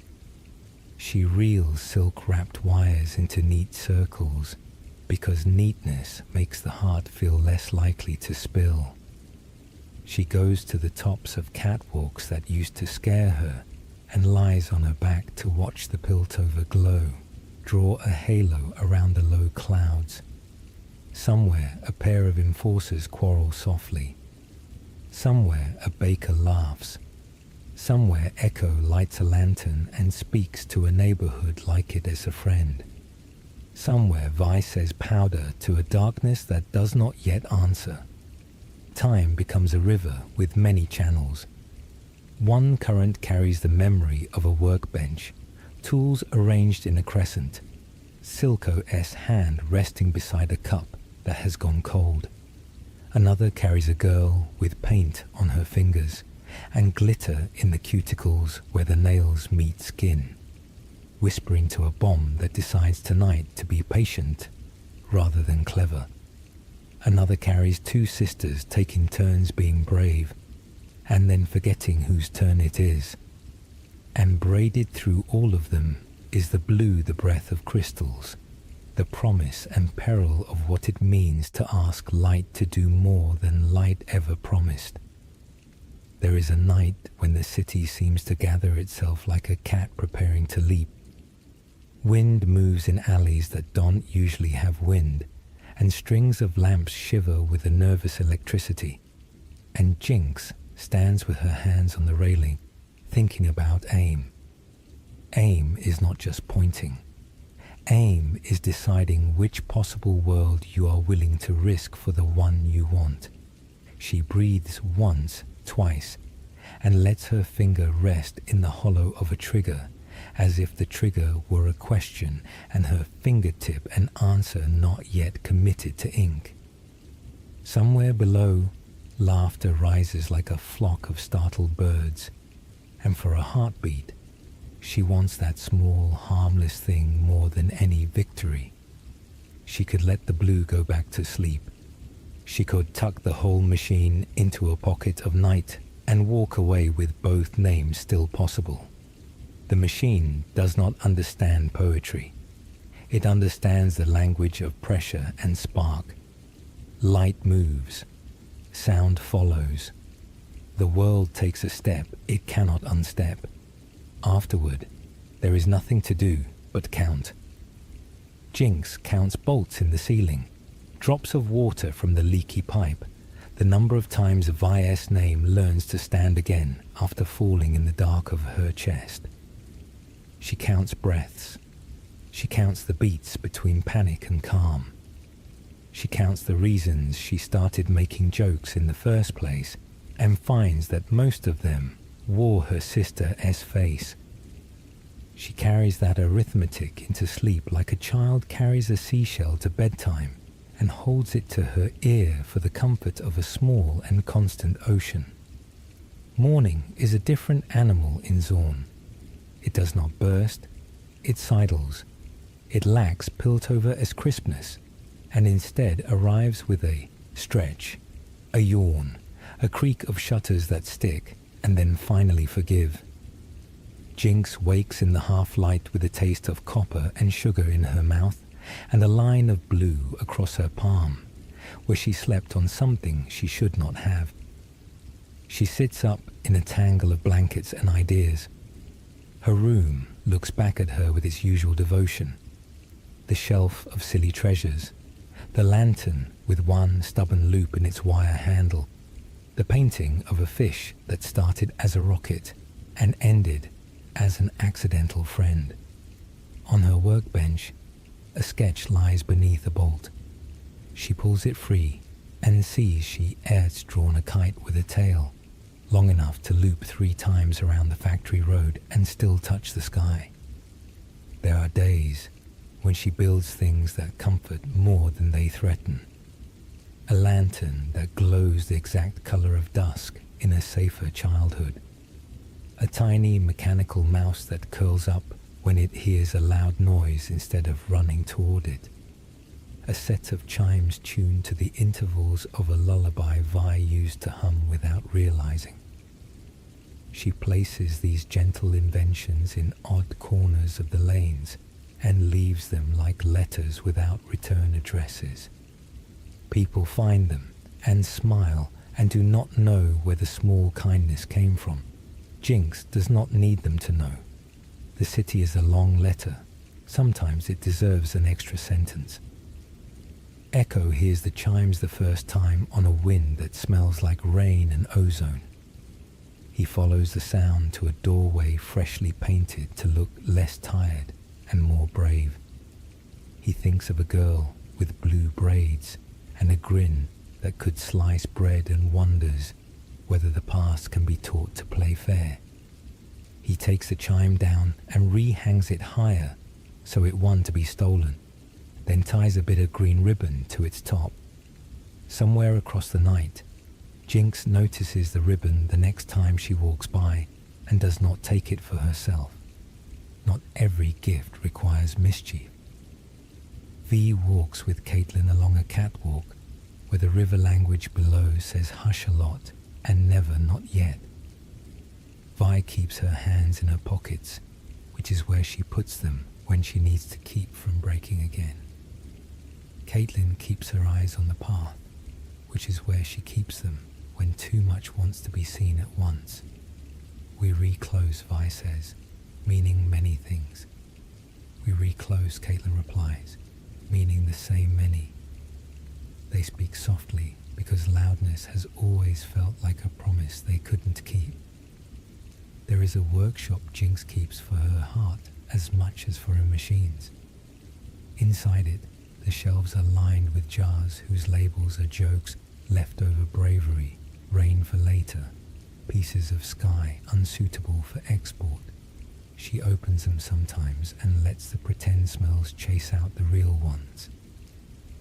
She reels silk-wrapped wires into neat circles because neatness makes the heart feel less likely to spill. She goes to the tops of catwalks that used to scare her and lies on her back to watch the Piltover glow, draw a halo around the low clouds. Somewhere a pair of enforcers quarrel softly. Somewhere a baker laughs. Somewhere Echo lights a lantern and speaks to a neighborhood like it is a friend. Somewhere Vi says powder to a darkness that does not yet answer. Time becomes a river with many channels. One current carries the memory of a workbench, tools arranged in a crescent, Silco's hand resting beside a cup that has gone cold. Another carries a girl with paint on her fingers and glitter in the cuticles where the nails meet skin, whispering to a bomb that decides tonight to be patient rather than clever. Another carries two sisters taking turns being brave, and then forgetting whose turn it is. And braided through all of them is the blue, the breath of crystals, the promise and peril of what it means to ask light to do more than light ever promised. There is a night when the city seems to gather itself like a cat preparing to leap. Wind moves in alleys that don't usually have wind, and strings of lamps shiver with a nervous electricity. And Jinx stands with her hands on the railing, thinking about aim. Aim is not just pointing. Aim is deciding which possible world you are willing to risk for the one you want. She breathes once, twice, and lets her finger rest in the hollow of a trigger, as if the trigger were a question and her fingertip an answer not yet committed to ink. Somewhere below, laughter rises like a flock of startled birds, and for a heartbeat, she wants that small, harmless thing more than any victory. She could let the blue go back to sleep. She could tuck the whole machine into a pocket of night and walk away with both names still possible. The machine does not understand poetry. It understands the language of pressure and spark. Light moves. Sound follows. The world takes a step it cannot unstep. Afterward, there is nothing to do but count. Jinx counts bolts in the ceiling, drops of water from the leaky pipe, the number of times Vi's name learns to stand again after falling in the dark of her chest. She counts breaths. She counts the beats between panic and calm. She counts the reasons she started making jokes in the first place and finds that most of them wore her sister's face. She carries that arithmetic into sleep like a child carries a seashell to bedtime and holds it to her ear for the comfort of a small and constant ocean. Morning is a different animal in Zaun. It does not burst, it sidles. It lacks Piltover's crispness, and instead arrives with a stretch, a yawn, a creak of shutters that stick and then finally forgive. Jinx wakes in the half-light with a taste of copper and sugar in her mouth and a line of blue across her palm, where she slept on something she should not have. She sits up in a tangle of blankets and ideas. Her room looks back at her with its usual devotion. The shelf of silly treasures, the lantern with one stubborn loop in its wire handle, the painting of a fish that started as a rocket and ended as an accidental friend. On her workbench, a sketch lies beneath a bolt. She pulls it free and sees she has drawn a kite with a tail, long enough to loop 3 times around the factory road and still touch the sky. There are days when she builds things that comfort more than they threaten. A lantern that glows the exact color of dusk in a safer childhood. A tiny mechanical mouse that curls up when it hears a loud noise instead of running toward it. A set of chimes tuned to the intervals of a lullaby Vi used to hum without realizing. She places these gentle inventions in odd corners of the lanes and leaves them like letters without return addresses. People find them and smile and do not know where the small kindness came from. Jinx does not need them to know. The city is a long letter. Sometimes it deserves an extra sentence. Echo hears the chimes the first time on a wind that smells like rain and ozone. He follows the sound to a doorway freshly painted to look less tired and more brave. He thinks of a girl with blue braids and a grin that could slice bread and wonders whether the past can be taught to play fair. He takes the chime down and rehangs it higher so it won't to be stolen, then ties a bit of green ribbon to its top. Somewhere across the night, Jinx notices the ribbon the next time she walks by and does not take it for herself. Not every gift requires mischief. V walks with Caitlin along a catwalk where the river language below says hush a lot and never not yet. Vi keeps her hands in her pockets, which is where she puts them when she needs to keep from breaking again. Caitlin keeps her eyes on the path, which is where she keeps them when too much wants to be seen at once. We reclose, Vi says, meaning many things. We reclose, Caitlin replies, meaning the same many. They speak softly because loudness has always felt like a promise they couldn't keep. There is a workshop Jinx keeps for her heart as much as for her machines. Inside it, the shelves are lined with jars whose labels are jokes, leftover bravery, rain for later, pieces of sky unsuitable for export. She opens them sometimes and lets the pretend smells chase out the real ones.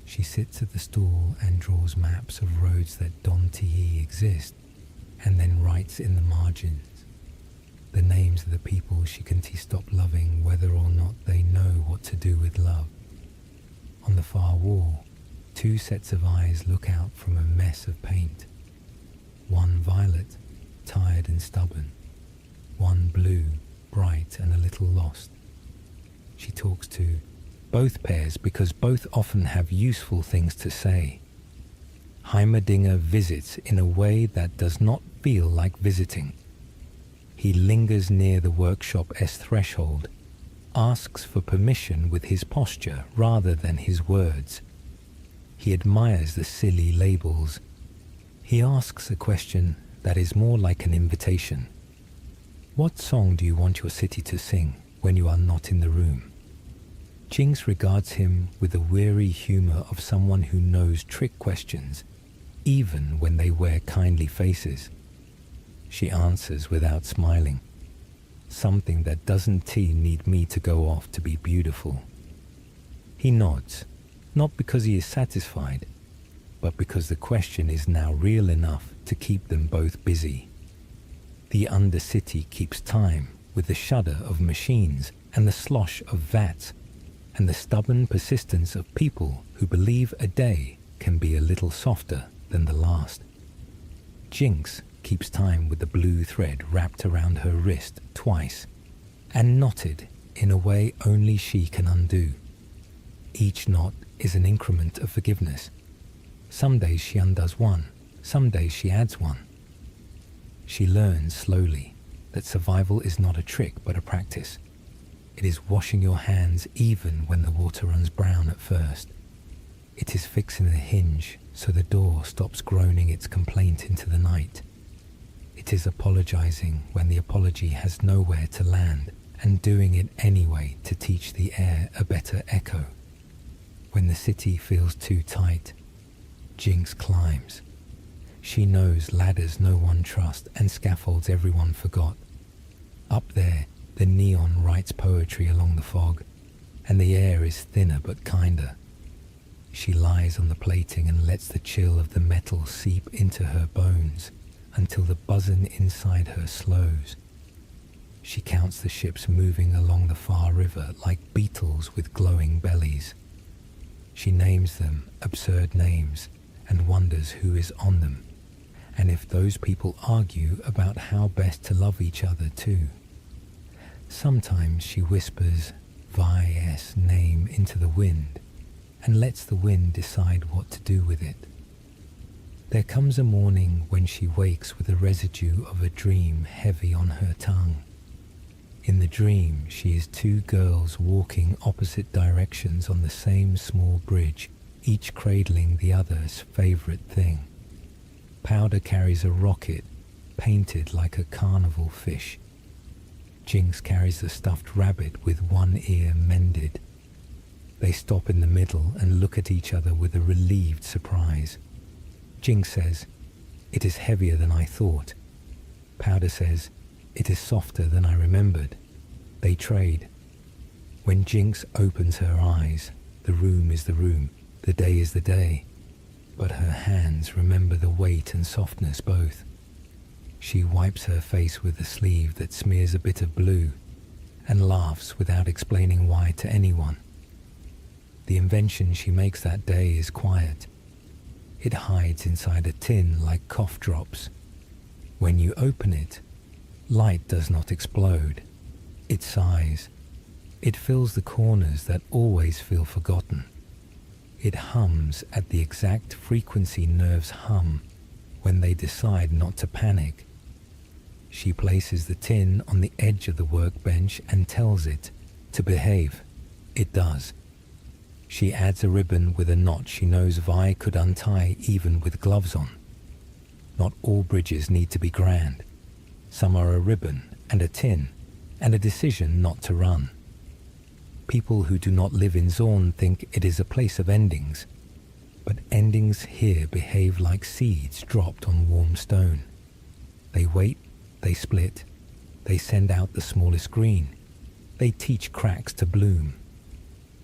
She sits at the stall and draws maps of roads that don't exist, and then writes in the margins the names of the people she can stop loving whether or not they know what to do with love. On the far wall, two sets of eyes look out from a mess of paint. One violet, tired and stubborn. One blue, bright and a little lost. She talks to both pairs because both often have useful things to say. Heimerdinger visits in a way that does not feel like visiting. He lingers near the workshop's threshold, asks for permission with his posture rather than his words. He admires the silly labels. He asks a question that is more like an invitation. What song do you want your city to sing when you are not in the room? Jinx regards him with the weary humor of someone who knows trick questions, even when they wear kindly faces. She answers without smiling. Something that doesn't need me to go off to be beautiful. He nods, not because he is satisfied, but because the question is now real enough to keep them both busy. The Undercity keeps time with the shudder of machines and the slosh of vats and the stubborn persistence of people who believe a day can be a little softer than the last. Jinx keeps time with the blue thread wrapped around her wrist twice and knotted in a way only she can undo. Each knot is an increment of forgiveness. Some days she undoes one, some days she adds one. She learns slowly that survival is not a trick but a practice. It is washing your hands even when the water runs brown at first. It is fixing the hinge so the door stops groaning its complaint into the night. It is apologizing when the apology has nowhere to land and doing it anyway to teach the air a better echo. When the city feels too tight, Jinx climbs. She knows ladders no one trusts and scaffolds everyone forgot. Up there, the neon writes poetry along the fog, and the air is thinner but kinder. She lies on the plating and lets the chill of the metal seep into her bones until the buzzing inside her slows. She counts the ships moving along the far river like beetles with glowing bellies. She names them absurd names and wonders who is on them, and if those people argue about how best to love each other too. Sometimes she whispers Vi's name into the wind and lets the wind decide what to do with it. There comes a morning when she wakes with a residue of a dream heavy on her tongue. In the dream, she is two girls walking opposite directions on the same small bridge, each cradling the other's favorite thing. Powder carries a rocket, painted like a carnival fish. Jinx carries a stuffed rabbit with one ear mended. They stop in the middle and look at each other with a relieved surprise. Jinx says, "It is heavier than I thought." Powder says, "It is softer than I remembered." They trade. When Jinx opens her eyes, the room is the room, the day is the day. But her hands remember the weight and softness both. She wipes her face with a sleeve that smears a bit of blue and laughs without explaining why to anyone. The invention she makes that day is quiet. It hides inside a tin like cough drops. When you open it, light does not explode. It sighs. It fills the corners that always feel forgotten. It hums at the exact frequency nerves hum when they decide not to panic. She places the tin on the edge of the workbench and tells it to behave. It does. She adds a ribbon with a knot she knows Vi could untie even with gloves on. Not all bridges need to be grand. Some are a ribbon and a tin and a decision not to run. People who do not live in Zaun think it is a place of endings, but endings here behave like seeds dropped on warm stone. They wait, they split, they send out the smallest green, they teach cracks to bloom.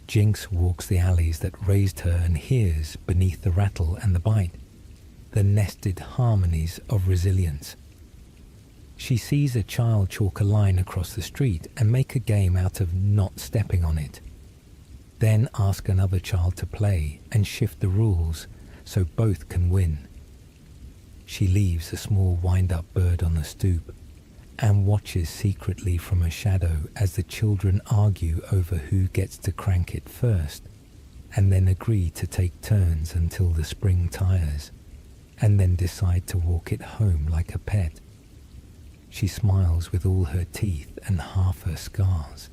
Jinx walks the alleys that raised her and hears, beneath the rattle and the bite, the nested harmonies of resilience. She sees a child chalk a line across the street and make a game out of not stepping on it. Then ask another child to play and shift the rules so both can win. She leaves a small wind-up bird on the stoop and watches secretly from a shadow as the children argue over who gets to crank it first, and then agree to take turns until the spring tires, and then decide to walk it home like a pet. She smiles with all her teeth and half her scars.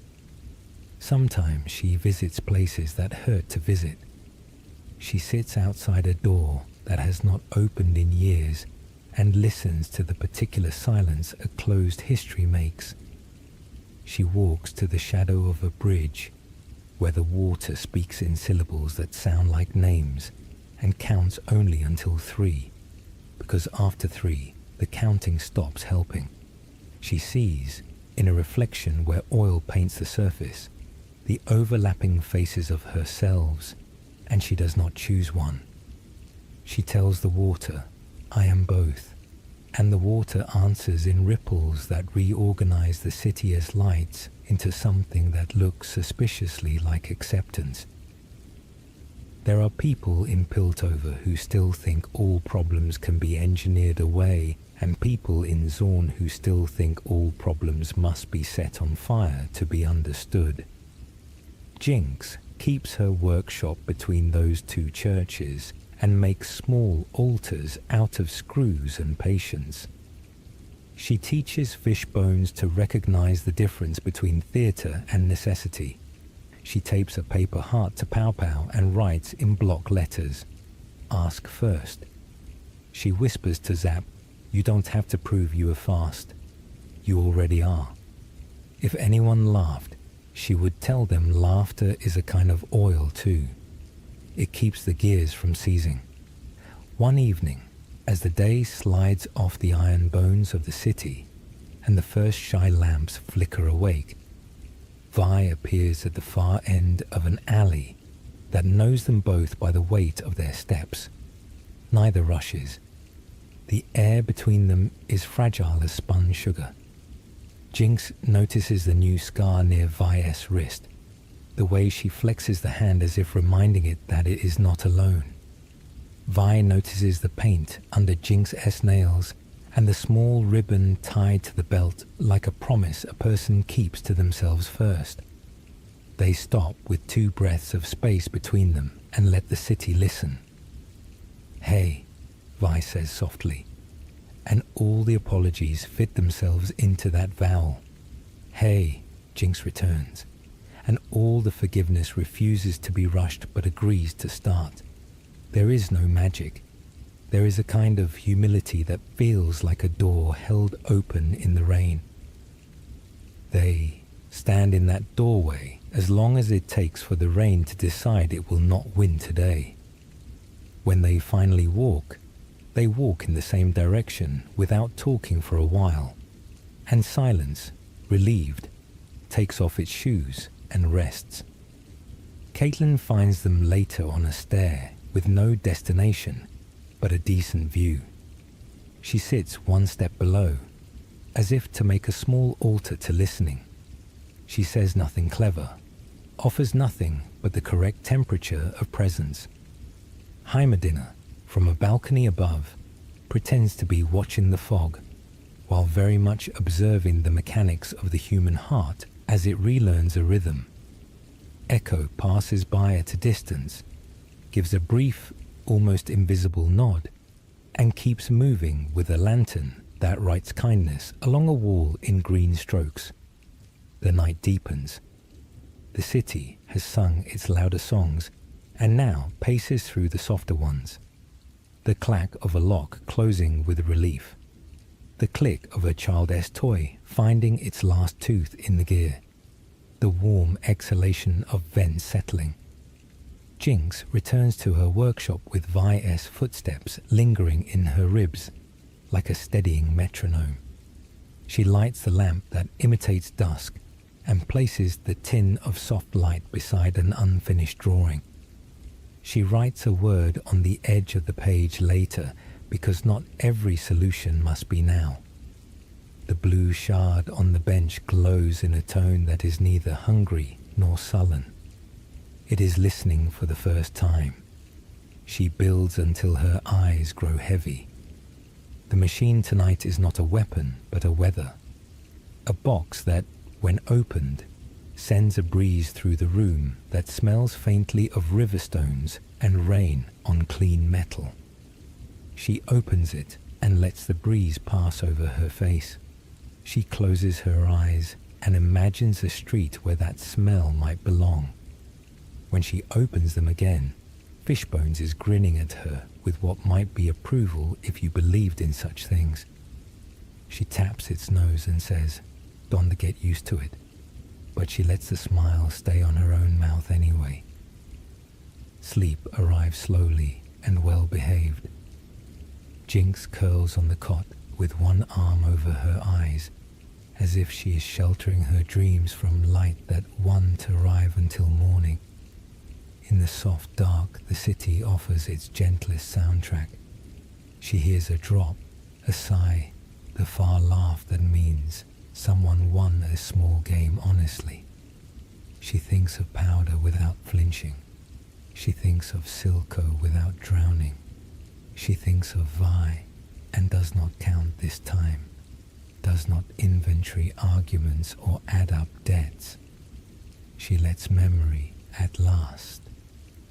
Sometimes she visits places that hurt to visit. She sits outside a door that has not opened in years and listens to the particular silence a closed history makes. She walks to the shadow of a bridge where the water speaks in syllables that sound like names and counts only until 3, because after 3 the counting stops helping. She sees, in a reflection where oil paints the surface, the overlapping faces of herselves, and she does not choose one. She tells the water, "I am both," and the water answers in ripples that reorganize the city as lights into something that looks suspiciously like acceptance. There are people in Piltover who still think all problems can be engineered away, and people in Zaun who still think all problems must be set on fire to be understood. Jinx keeps her workshop between those two churches and makes small altars out of screws and patience. She teaches Fishbones to recognize the difference between theatre and necessity. She tapes a paper heart to Pow Pow and writes in block letters, "Ask first." She whispers to Zap, "You don't have to prove you are fast. You already are." If anyone laughed, she would tell them laughter is a kind of oil too. It keeps the gears from seizing. One evening, as the day slides off the iron bones of the city and the first shy lamps flicker awake, Vi appears at the far end of an alley that knows them both by the weight of their steps. Neither rushes. The air between them is fragile as spun sugar. Jinx notices the new scar near Vi's wrist, the way she flexes the hand as if reminding it that it is not alone. Vi notices the paint under Jinx's nails and the small ribbon tied to the belt like a promise a person keeps to themselves first. They stop with 2 breaths of space between them and let the city listen. "Hey," Vi says softly, and all the apologies fit themselves into that vowel. "Hey," Jinx returns, and all the forgiveness refuses to be rushed but agrees to start. There is no magic. There is a kind of humility that feels like a door held open in the rain. They stand in that doorway as long as it takes for the rain to decide it will not win today. When they finally walk, they walk in the same direction without talking for a while, and silence, relieved, takes off its shoes and rests. Caitlin finds them later on a stair with no destination but a decent view. She sits 1 step below, as if to make a small altar to listening. She says nothing clever, offers nothing but the correct temperature of presence. Heimerdinger, from a balcony above, pretends to be watching the fog, while very much observing the mechanics of the human heart as it relearns a rhythm. Echo passes by at a distance, gives a brief, almost invisible nod, and keeps moving with a lantern that writes kindness along a wall in green strokes. The night deepens. The city has sung its louder songs and now paces through the softer ones. The clack of a lock closing with relief. The click of a Child-S toy finding its last tooth in the gear. The warm exhalation of vents settling. Jinx returns to her workshop with Vi-S footsteps lingering in her ribs, like a steadying metronome. She lights the lamp that imitates dusk and places the tin of soft light beside an unfinished drawing. She writes a word on the edge of the page later because not every solution must be now. The blue shard on the bench glows in a tone that is neither hungry nor sullen. It is listening for the first time. She builds until her eyes grow heavy. The machine tonight is not a weapon, but a weather. A box that, when opened, sends a breeze through the room that smells faintly of riverstones and rain on clean metal. She opens it and lets the breeze pass over her face. She closes her eyes and imagines a street where that smell might belong. When she opens them again, Fishbones is grinning at her with what might be approval if you believed in such things. She taps its nose and says, "Donda, get used to it." But she lets the smile stay on her own mouth anyway. Sleep arrives slowly and well behaved. Jinx curls on the cot with one arm over her eyes, as if she is sheltering her dreams from light that won't arrive until morning. In the soft dark, the city offers its gentlest soundtrack. She hears a drop, a sigh, the far laugh that means someone won a small game honestly. She thinks of powder without flinching. She thinks of Silco without drowning. She thinks of Vi and does not count this time, does not inventory arguments or add up debts. She lets memory, at last,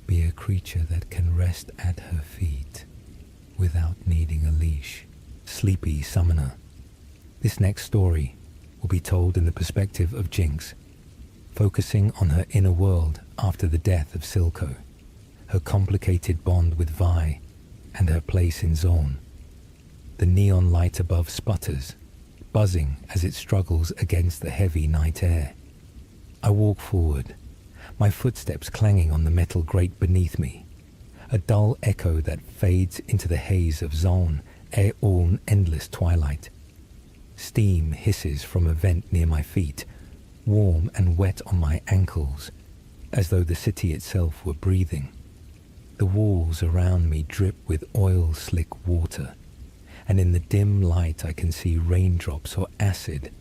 be a creature that can rest at her feet without needing a leash. Sleepy Summoner. This next story will be told in the perspective of Jinx, focusing on her inner world after the death of Silco, her complicated bond with Vi, and her place in Zaun. The neon light above sputters, buzzing as it struggles against the heavy night air. I walk forward, my footsteps clanging on the metal grate beneath me, a dull echo that fades into the haze of Zaun, all endless twilight. Steam hisses from a vent near my feet, warm and wet on my ankles, as though the city itself were breathing. The walls around me drip with oil-slick water, and in the dim light I can see raindrops or acid.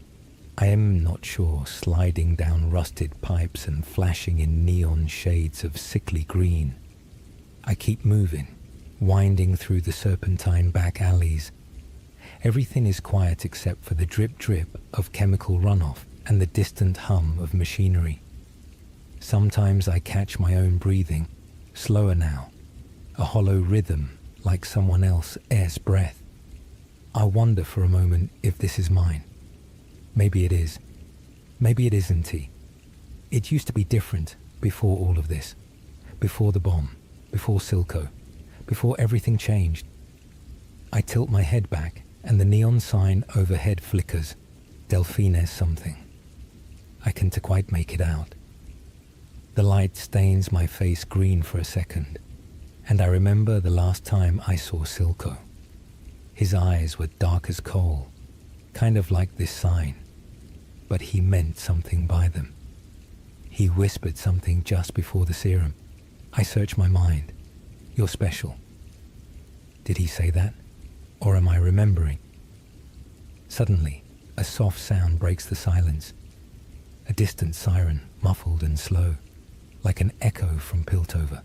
I am not sure, sliding down rusted pipes and flashing in neon shades of sickly green. I keep moving, winding through the serpentine back alleys. Everything is quiet except for the drip-drip of chemical runoff and the distant hum of machinery. Sometimes I catch my own breathing, slower now, a hollow rhythm like someone else's breath. I wonder for a moment if this is mine. Maybe it is. Maybe it isn't. It used to be different before all of this. Before the bomb. Before Silco. Before everything changed. I tilt my head back and the neon sign overhead flickers. Delphines something. I can't quite make it out. The light stains my face green for a second, and I remember the last time I saw Silco. His eyes were dark as coal, kind of like this sign, but he meant something by them. He whispered something just before the serum. I search my mind. "You're special." Did he say that? Or am I remembering? Suddenly, a soft sound breaks the silence. A distant siren, muffled and slow. like an echo from Piltover.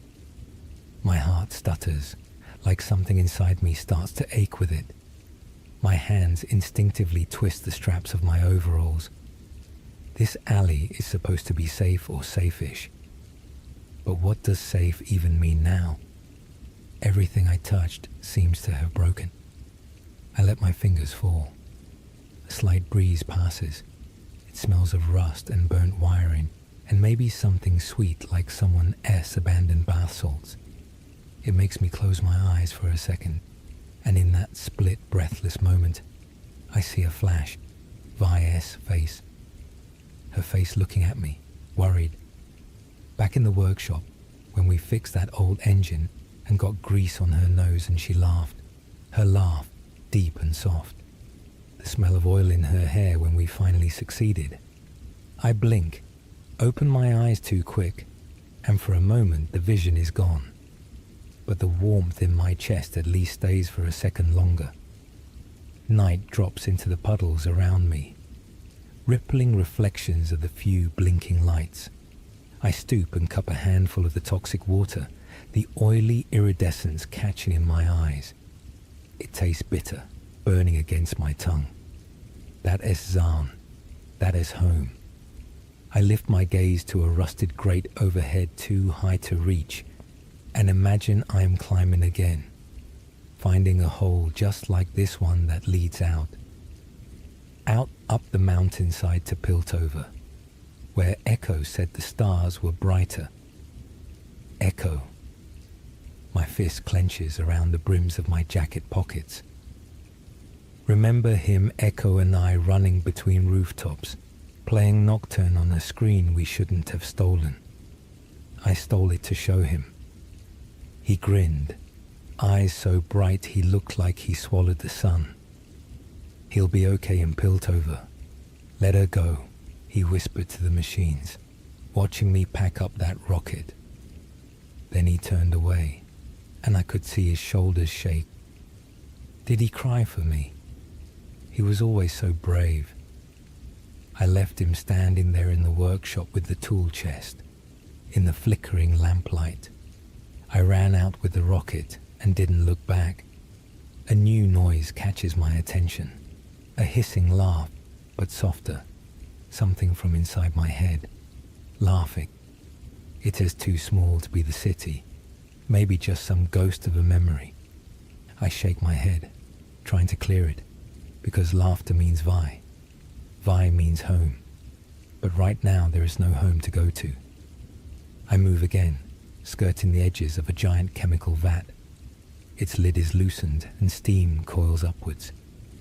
My heart stutters, like something inside me starts to ache with it. My hands instinctively twist the straps of my overalls. This alley is supposed to be safe or safe-ish. But what does safe even mean now? Everything I touched seems to have broken. I let my fingers fall. A slight breeze passes. It smells of rust and burnt wiring, and maybe something sweet like someone's abandoned bath salts. It makes me close my eyes for a second, and in that split, breathless moment, I see a flash. Vi's face. Her face looking at me, worried. Back in the workshop, when we fixed that old engine and got grease on her nose, and she laughed. Her laugh, deep and soft. The smell of oil in her hair when we finally succeeded. I blink, open my eyes too quick, and for a moment the vision is gone. But the warmth in my chest at least stays for a second longer. Night drops into the puddles around me, rippling reflections of the few blinking lights. I stoop and cup a handful of the toxic water, the oily iridescence catching in my eyes. It tastes bitter, burning against my tongue. That is Zaun. That is home. I lift my gaze to a rusted grate overhead too high to reach, and imagine I am climbing again, finding a hole just like this one that leads out up the mountainside to Piltover, where Echo said the stars were brighter. Echo. My fist clenches around the brims of my jacket pockets. Remember him, Echo, and I running between rooftops, playing Nocturne on a screen we shouldn't have stolen. I stole it to show him. He grinned, eyes so bright he looked like he swallowed the sun. He'll be okay in Piltover. Let her go, he whispered to the machines, watching me pack up that rocket. Then he turned away, and I could see his shoulders shake. Did he cry for me? He was always so brave. I left him standing there in the workshop with the tool chest, in the flickering lamplight. I ran out with the rocket and didn't look back. A new noise catches my attention. A hissing laugh, but softer. Something from inside my head. Laughing. It is too small to be the city. Maybe just some ghost of a memory. I shake my head, trying to clear it, because laughter means Vi. Vi means home. But right now there is no home to go to. I move again, skirting the edges of a giant chemical vat. Its lid is loosened and steam coils upwards,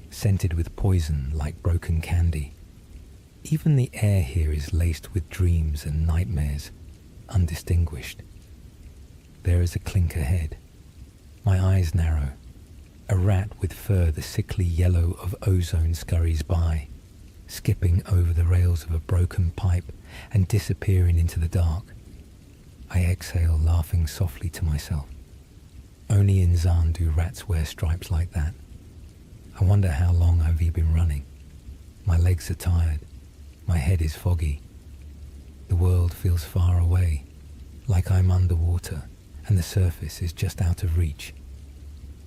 scented with poison like broken candy. Even the air here is laced with dreams and nightmares, undistinguished. There is a clink ahead. My eyes narrow. A rat with fur the sickly yellow of ozone scurries by, skipping over the rails of a broken pipe and disappearing into the dark. I exhale, laughing softly to myself. Only in Zaun do rats wear stripes like that. I wonder how long I've been running. My legs are tired. My head is foggy. The world feels far away, like I'm underwater and the surface is just out of reach.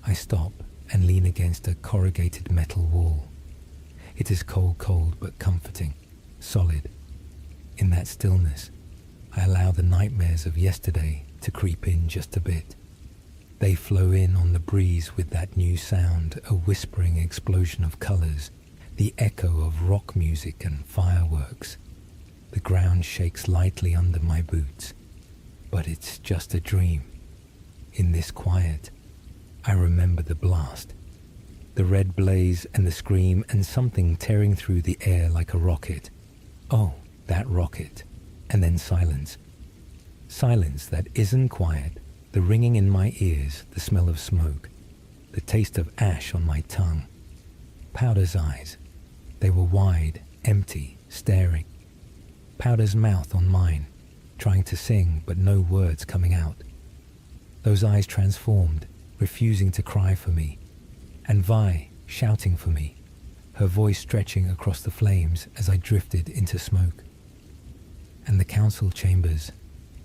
I stop and lean against a corrugated metal wall. It is cold but comforting, solid. In that stillness, I allow the nightmares of yesterday to creep in just a bit. They flow in on the breeze with that new sound, a whispering explosion of colors, the echo of rock music and fireworks. The ground shakes lightly under my boots, but it's just a dream. In this quiet, I remember the blast, the red blaze and the scream and something tearing through the air like a rocket. Oh, that rocket. And then silence. Silence that isn't quiet, the ringing in my ears, the smell of smoke, the taste of ash on my tongue. Powder's eyes. They were wide, empty, staring. Powder's mouth on mine, trying to sing but no words coming out. Those eyes transformed, refusing to cry for me. And Vi shouting for me, her voice stretching across the flames as I drifted into smoke. And the council chambers,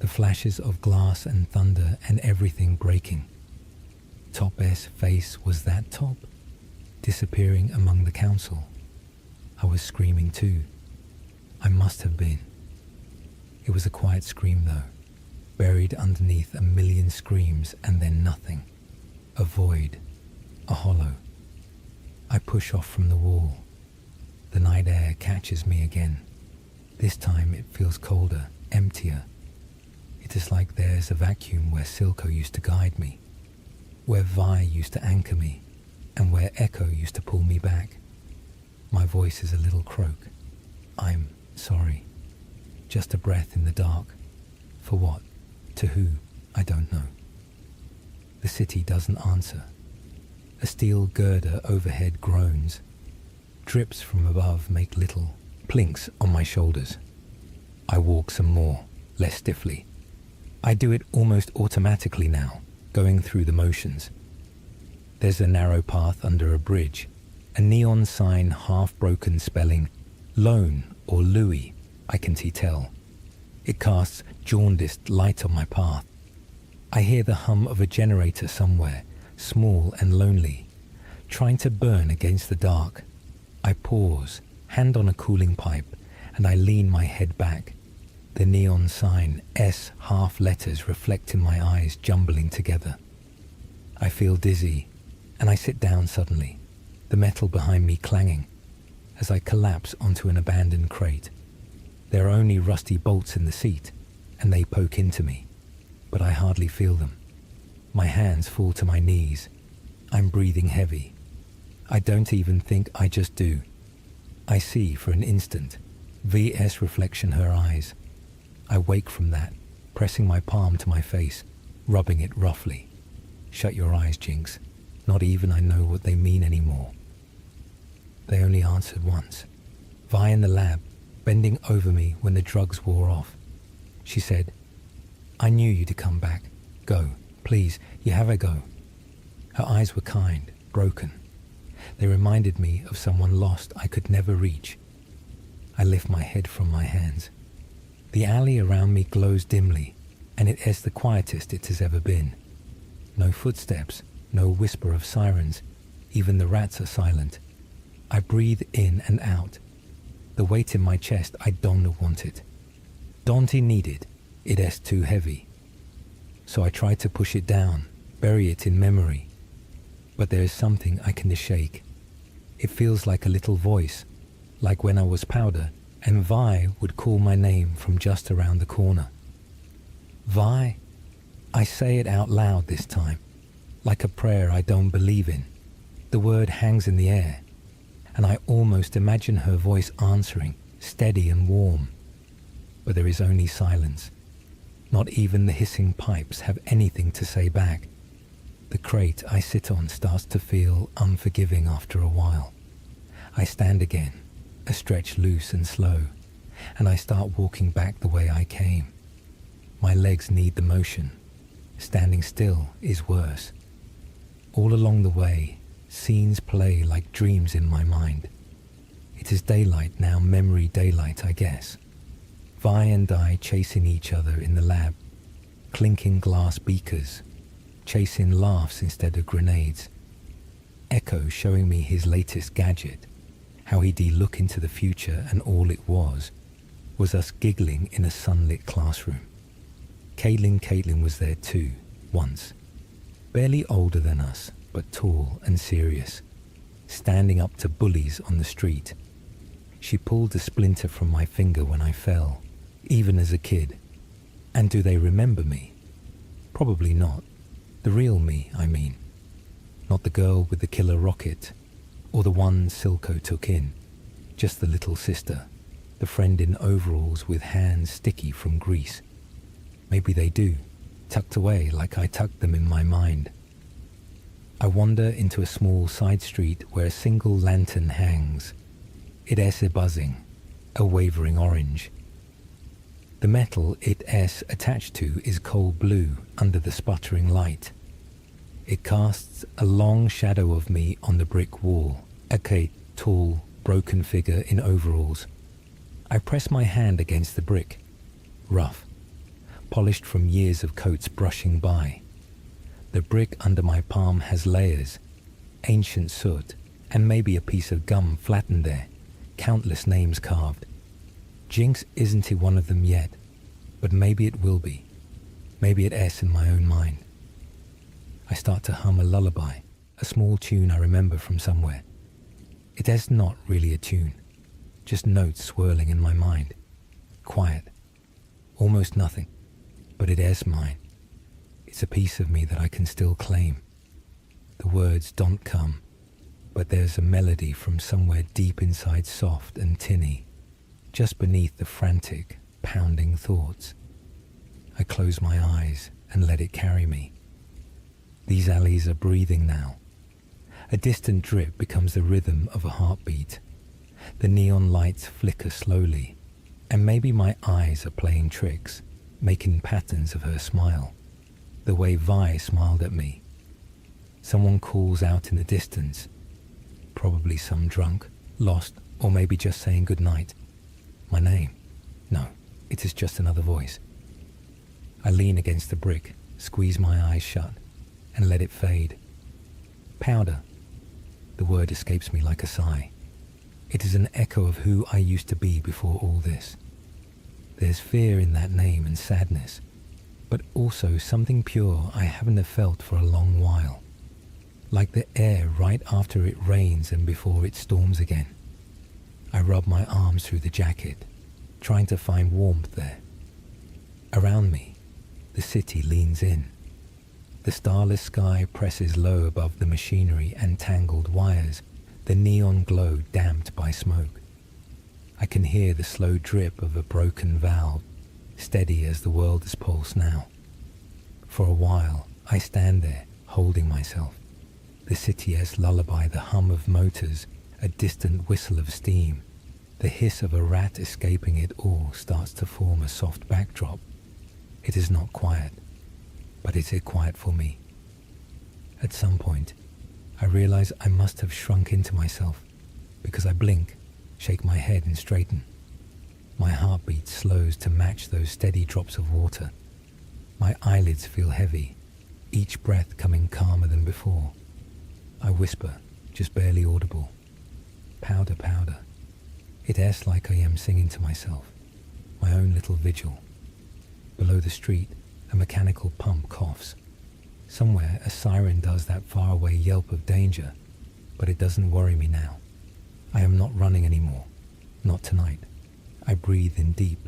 the flashes of glass and thunder and everything breaking. Top S face was that top, disappearing among the council. I was screaming too. I must have been. It was a quiet scream though, buried underneath a million screams and then nothing. A void, a hollow. I push off from the wall. The night air catches me again. This time it feels colder, emptier. It is like there's a vacuum where Silco used to guide me, where Vi used to anchor me, and where Echo used to pull me back. My voice is a little croak. I'm sorry. Just a breath in the dark. For what? To who? I don't know. The city doesn't answer. A steel girder overhead groans. Drips from above make little plinks on my shoulders. I walk some more, less stiffly. I do it almost automatically now, going through the motions. There's a narrow path under a bridge, a neon sign half broken spelling Lone or Louis, I can tell. It casts jaundiced light on my path. I hear the hum of a generator somewhere, small and lonely, trying to burn against the dark. I pause, hand on a cooling pipe, and I lean my head back. The neon sign S half letters reflect in my eyes, jumbling together. I feel dizzy, and I sit down suddenly, the metal behind me clanging, as I collapse onto an abandoned crate. There are only rusty bolts in the seat, and they poke into me, but I hardly feel them. My hands fall to my knees. I'm breathing heavy. I don't even think, I just do. I see for an instant VS reflection her eyes. I wake from that, pressing my palm to my face, rubbing it roughly. Shut your eyes, Jinx. Not even I know what they mean anymore. They only answered once. Vi in the lab, bending over me when the drugs wore off. She said, I knew you'd come back. Go, please, you have a go. Her eyes were kind, broken. They reminded me of someone lost I could never reach. I lift my head from my hands. The alley around me glows dimly, and it is the quietest it has ever been. No footsteps, no whisper of sirens. Even the rats are silent. I breathe in and out. The weight in my chest I don't want it. Don't need it. It is too heavy. So I try to push it down, bury it in memory. But there is something I can shake. It feels like a little voice, like when I was powder, and Vi would call my name from just around the corner. Vi. I say it out loud this time, like a prayer I don't believe in. The word hangs in the air, and I almost imagine her voice answering, steady and warm. But there is only silence. Not even the hissing pipes have anything to say back. The crate I sit on starts to feel unforgiving after a while. I stand again, a stretch loose and slow, and I start walking back the way I came. My legs need the motion. Standing still is worse. All along the way, scenes play like dreams in my mind. It is daylight now, memory daylight, I guess. Vi and I chasing each other in the lab, clinking glass beakers, chasing laughs instead of grenades. Echo showing me his latest gadget, how he'd look into the future, and all it was us giggling in a sunlit classroom. Caitlin was there too, once. Barely older than us, but tall and serious, standing up to bullies on the street. She pulled a splinter from my finger when I fell, even as a kid. And do they remember me? Probably not. The real me, I mean. Not the girl with the killer rocket, or the one Silco took in. Just the little sister, the friend in overalls with hands sticky from grease. Maybe they do, tucked away like I tucked them in my mind. I wander into a small side street where a single lantern hangs. It is a buzzing, a wavering orange. The metal it is attached to is coal blue under the sputtering light. It casts a long shadow of me on the brick wall, a tall, broken figure in overalls. I press my hand against the brick. Rough. polished from years of coats brushing by. The brick under my palm has layers, ancient soot, and maybe a piece of gum flattened there, countless names carved. Jinx isn't one of them yet, but maybe it will be. Maybe it's in my own mind. I start to hum a lullaby, a small tune I remember from somewhere. It is not really a tune, just notes swirling in my mind. Quiet, almost nothing, but it is mine. It's a piece of me that I can still claim. The words don't come, but there's a melody from somewhere deep inside, soft and tinny, just beneath the frantic, pounding thoughts. I close my eyes and let it carry me. These alleys are breathing now. A distant drip becomes the rhythm of a heartbeat. The neon lights flicker slowly, and maybe my eyes are playing tricks, making patterns of her smile, the way Vi smiled at me. Someone calls out in the distance, probably some drunk, lost, or maybe just saying goodnight. My name? No, it is just another voice. I lean against the brick, squeeze my eyes shut, and let it fade. Powder. The word escapes me like a sigh. It is an echo of who I used to be before all this. There's fear in that name and sadness, but also something pure I haven't felt for a long while. Like the air right after it rains and before it storms again. I rub my arms through the jacket, trying to find warmth there. Around me, the city leans in. The starless sky presses low above the machinery and tangled wires, the neon glow damped by smoke. I can hear the slow drip of a broken valve, steady as the world is pulse now. For a while, I stand there, holding myself. The city's lullaby, the hum of motors, a distant whistle of steam, the hiss of a rat escaping it all starts to form a soft backdrop. It is not quiet, but it is quiet for me. At some point, I realize I must have shrunk into myself, because I blink, shake my head and straighten. My heartbeat slows to match those steady drops of water. My eyelids feel heavy, each breath coming calmer than before. I whisper, just barely audible. Powder, powder. It is like I am singing to myself, my own little vigil. Below the street, a mechanical pump coughs. Somewhere a siren does that faraway yelp of danger, but it doesn't worry me now. I am not running anymore, not tonight. I breathe in deep.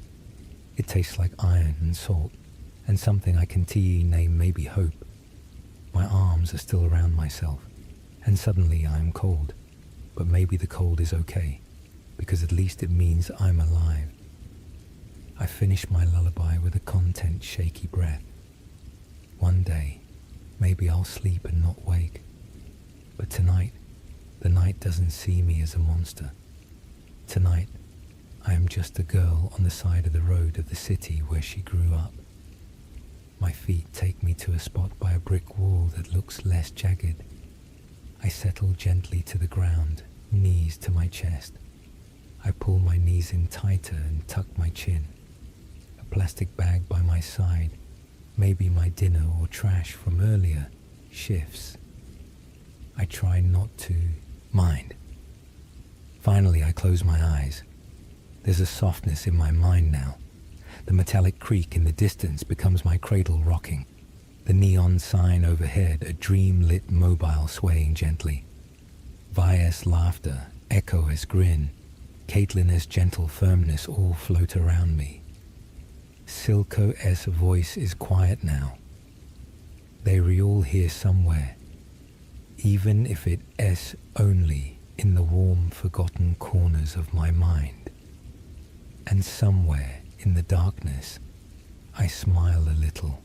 It tastes like iron and salt, and something I can name maybe hope. My arms are still around myself, and suddenly I am cold, but maybe the cold is okay, because at least it means I'm alive. I finish my lullaby with a content shaky breath. One day, maybe I'll sleep and not wake. But tonight, the night doesn't see me as a monster. Tonight, I am just a girl on the side of the road of the city where she grew up. My feet take me to a spot by a brick wall that looks less jagged. I settle gently to the ground, knees to my chest. I pull my knees in tighter and tuck my chin. A plastic bag by my side, maybe my dinner or trash from earlier, shifts. I try not to mind. Finally, I close my eyes. There's a softness in my mind now. The metallic creak in the distance becomes my cradle rocking. The neon sign overhead, a dream-lit mobile swaying gently. Vi's laughter, Echo's grin, Caitlin's gentle firmness all float around me. Silco's voice is quiet now. They we all hear somewhere, even if it is only in the warm, forgotten corners of my mind. And somewhere in the darkness, I smile a little.